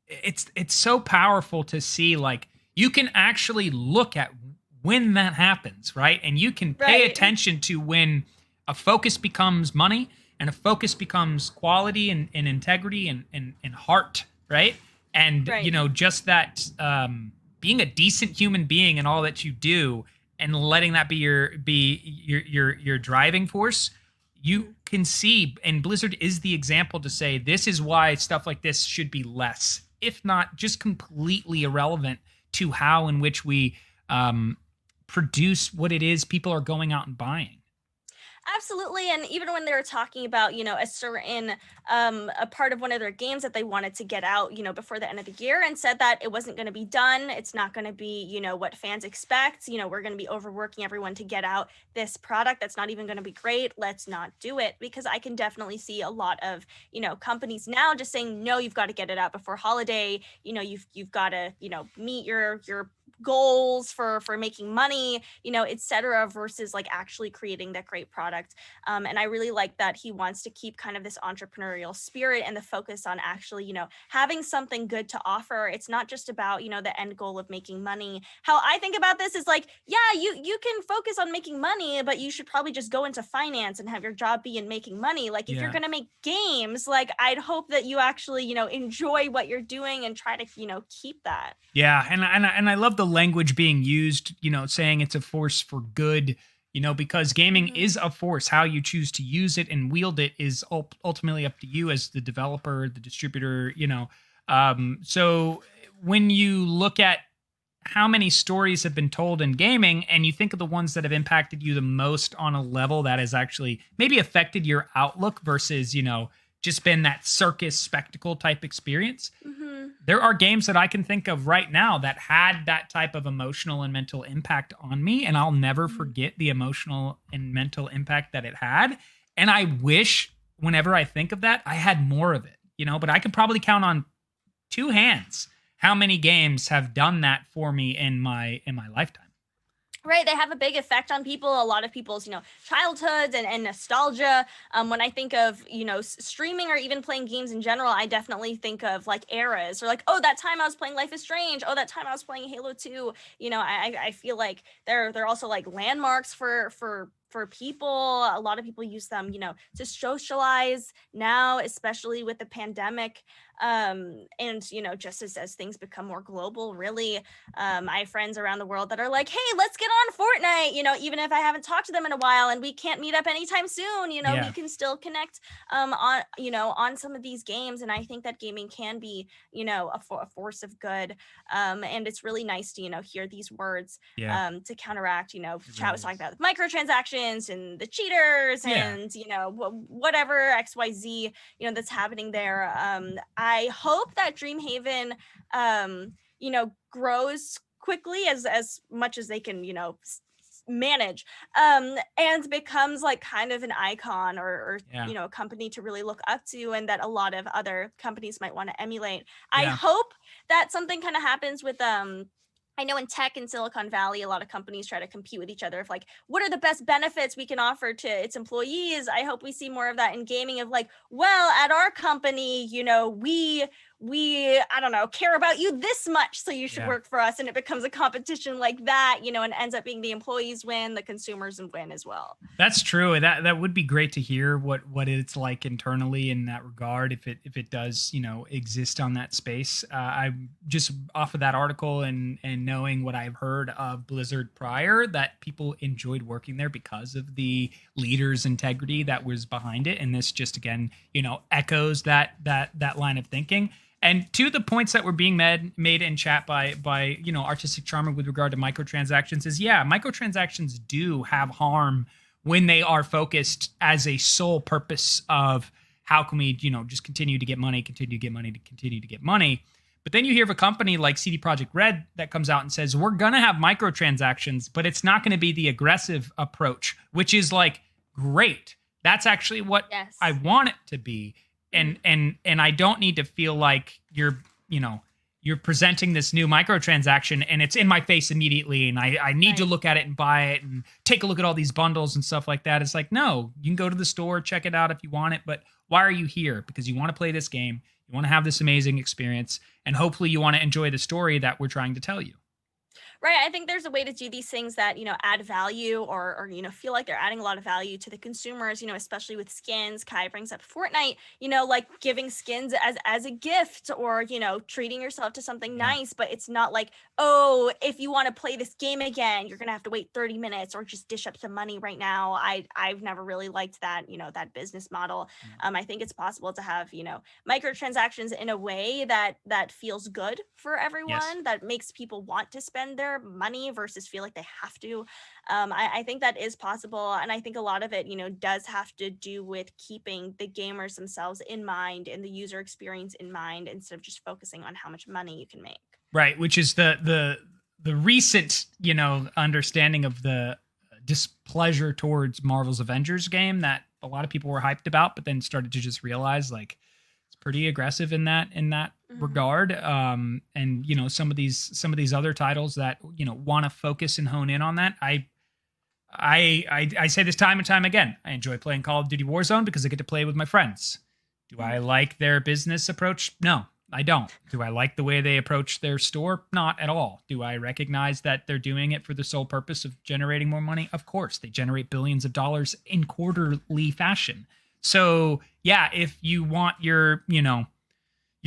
it's so powerful to see, like, you can actually look at when that happens, right? And you can pay attention to when a focus becomes money and a focus becomes quality and integrity and heart, right? And just that being a decent human being in all that you do and letting that be your driving force. You can see, and Blizzard is the example to say this is why stuff like this should be less, if not just completely irrelevant to how in which we produce what it is people are going out and buying. Absolutely. And even when they were talking about, a certain a part of one of their games that they wanted to get out, before the end of the year and said that it wasn't going to be done. It's not going to be, what fans expect. We're going to be overworking everyone to get out this product that's not even going to be great. Let's not do it, because I can definitely see a lot of, companies now just saying, no, you've got to get it out before holiday. You've got to, meet your goals for making money, etc., versus like actually creating that great product. And I really like that he wants to keep kind of this entrepreneurial spirit and the focus on actually, having something good to offer. It's not just about, the end goal of making money. How I think about this is like, yeah, you can focus on making money, but you should probably just go into finance and have your job be in making money. Like if you're going to make games, like I'd hope that you actually, enjoy what you're doing and try to, keep that. Yeah, and I love the language being used, saying it's a force for good, because gaming is a force. How you choose to use it and wield it is ultimately up to you as the developer, the distributor, So when you look at how many stories have been told in gaming and you think of the ones that have impacted you the most on a level that has actually maybe affected your outlook versus, just been that circus spectacle type experience. There are games that I can think of right now that had that type of emotional and mental impact on me, and I'll never forget the emotional and mental impact that it had. And I wish whenever I think of that, I had more of it, but I could probably count on two hands how many games have done that for me in my lifetime. Right, they have a big effect on people, a lot of people's, childhoods and nostalgia. When I think of, streaming or even playing games in general, I definitely think of like eras or like, oh, that time I was playing Life is Strange. Oh, that time I was playing Halo 2. I feel like they're also like landmarks for for people. A lot of people use them, to socialize now, especially with the pandemic. And just as things become more global, really, I have friends around the world that are like, hey, let's get on Fortnite, even if I haven't talked to them in a while and we can't meet up anytime soon, we can still connect on some of these games. And I think that gaming can be a force of good, and it's really nice to hear these words to counteract Chat was talking about microtransactions and the cheaters and whatever XYZ that's happening there. I hope that Dreamhaven grows quickly as much as they can manage, and becomes like kind of an icon or a company to really look up to, and that a lot of other companies might want to emulate. I hope that something kind of happens with I know in tech in Silicon Valley, a lot of companies try to compete with each other of like, what are the best benefits we can offer to its employees? I hope we see more of that in gaming of like, well, at our company, we I don't know, care about you this much, so you should work for us. And it becomes a competition like that, and ends up being the employees win, the consumers win as well. That's true. That would be great to hear what it's like internally in that regard, if it does exist on that space. I'm just off of that article and knowing what I've heard of Blizzard prior, that people enjoyed working there because of the leader's integrity that was behind it, and this just again echoes that line of thinking. And to the points that were being made in chat by Artistic Charmer with regard to microtransactions is, microtransactions do have harm when they are focused as a sole purpose of how can we, just continue to get money. But then you hear of a company like CD Projekt Red that comes out and says, we're going to have microtransactions, but it's not going to be the aggressive approach, which is like, great. That's actually what I want it to be. And I don't need to feel like you're presenting this new microtransaction and it's in my face immediately and I need to look at it and buy it and take a look at all these bundles and stuff like that. It's like, no, you can go to the store, check it out if you want it, but why are you here? Because you want to play this game, you want to have this amazing experience, and hopefully you want to enjoy the story that we're trying to tell you. Right. I think there's a way to do these things that, add value or feel like they're adding a lot of value to the consumers, especially with skins. Kai brings up Fortnite, like giving skins as a gift or, treating yourself to something nice. But it's not like, oh, if you want to play this game again, you're going to have to wait 30 minutes or just dish up some money right now. I've never really liked that, that business model. I think it's possible to have, microtransactions in a way that feels good for everyone, that makes people want to spend their money versus feel like they have to. I think that is possible, and I think a lot of it does have to do with keeping the gamers themselves in mind and the user experience in mind instead of just focusing on how much money you can make. Right, which is the recent understanding of the displeasure towards Marvel's Avengers game that a lot of people were hyped about, but then started to just realize like it's pretty aggressive in that regard. And some of these other titles that want to focus and hone in on that. I say this time and time again. I enjoy playing Call of Duty Warzone because I get to play with my friends. Do I like their business approach? No, I don't. Do I like the way they approach their store? Not at all. Do I recognize that they're doing it for the sole purpose of generating more money? Of course, they generate billions of dollars in quarterly fashion. So yeah, if you want your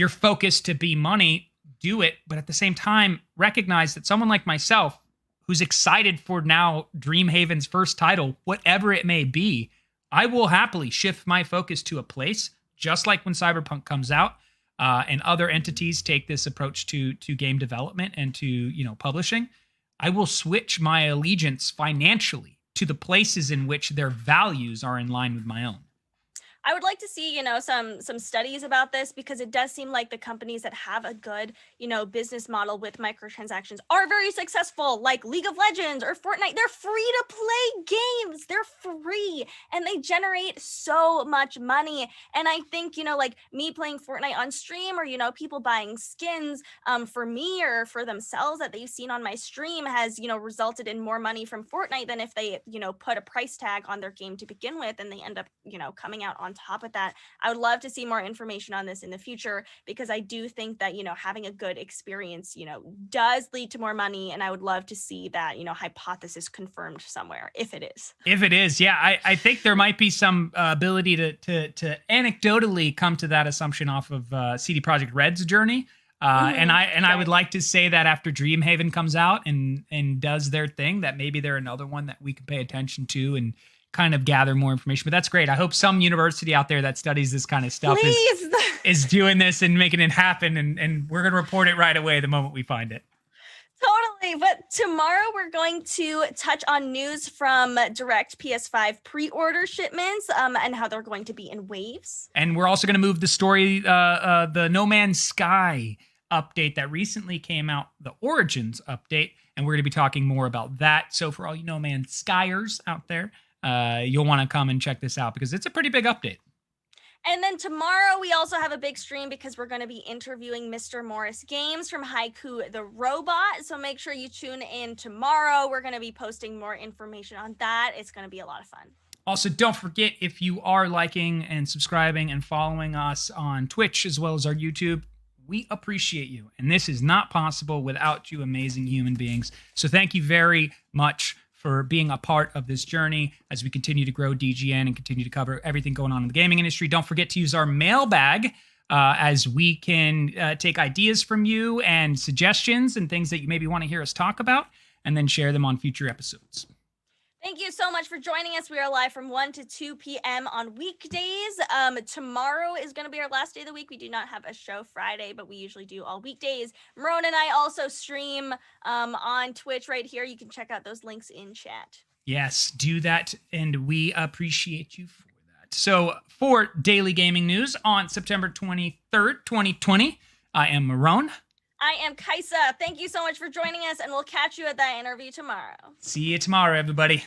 focus to be money, do it. But at the same time, recognize that someone like myself, who's excited for now Dreamhaven's first title, whatever it may be, I will happily shift my focus to a place, just like when Cyberpunk comes out, and other entities take this approach to game development and to publishing. I will switch my allegiance financially to the places in which their values are in line with my own. I would like to see, some studies about this, because it does seem like the companies that have a good, business model with microtransactions are very successful, like League of Legends or Fortnite. They're free to play games. They're free and they generate so much money. And I think, like me playing Fortnite on stream or, people buying skins for me or for themselves that they've seen on my stream has, resulted in more money from Fortnite than if they, put a price tag on their game to begin with and they end up, coming out on on top of that, I would love to see more information on this in the future, because I do think that, having a good experience, does lead to more money. And I would love to see that, hypothesis confirmed somewhere, if it is. If it is, yeah, I think there might be some ability to anecdotally come to that assumption off of CD Projekt Red's journey. I would like to say that after Dreamhaven comes out and does their thing, that maybe they're another one that we can pay attention to and kind of gather more information. But that's great. I hope some university out there that studies this kind of stuff is doing this and making it happen. And we're going to report it right away the moment we find it. Totally. But tomorrow we're going to touch on news from direct PS5 pre-order shipments and how they're going to be in waves. And we're also going to move the story, the No Man's Sky update that recently came out, the Origins update, and we're going to be talking more about that. So for all you No Man's Skyers out there, you'll want to come and check this out because it's a pretty big update. And then tomorrow we also have a big stream because we're going to be interviewing Mr. Morris Games from Haiku the Robot. So make sure you tune in tomorrow. We're going to be posting more information on that. It's going to be a lot of fun. Also, don't forget, if you are liking and subscribing and following us on Twitch as well as our YouTube, we appreciate you. And this is not possible without you amazing human beings. So thank you very much for being a part of this journey as we continue to grow DGN and continue to cover everything going on in the gaming industry. Don't forget to use our mailbag as we can take ideas from you and suggestions and things that you maybe want to hear us talk about, and then share them on future episodes. Thank you so much for joining us. We are live from 1 to 2 p.m. on weekdays. Tomorrow is going to be our last day of the week. We do not have a show Friday, but we usually do all weekdays. Marrone and I also stream on Twitch right here. You can check out those links in chat. Yes, do that, and we appreciate you for that. So for Daily Gaming News on September 23rd, 2020, I am Marrone. I am Kaisa. Thank you so much for joining us, and we'll catch you at that interview tomorrow. See you tomorrow, everybody.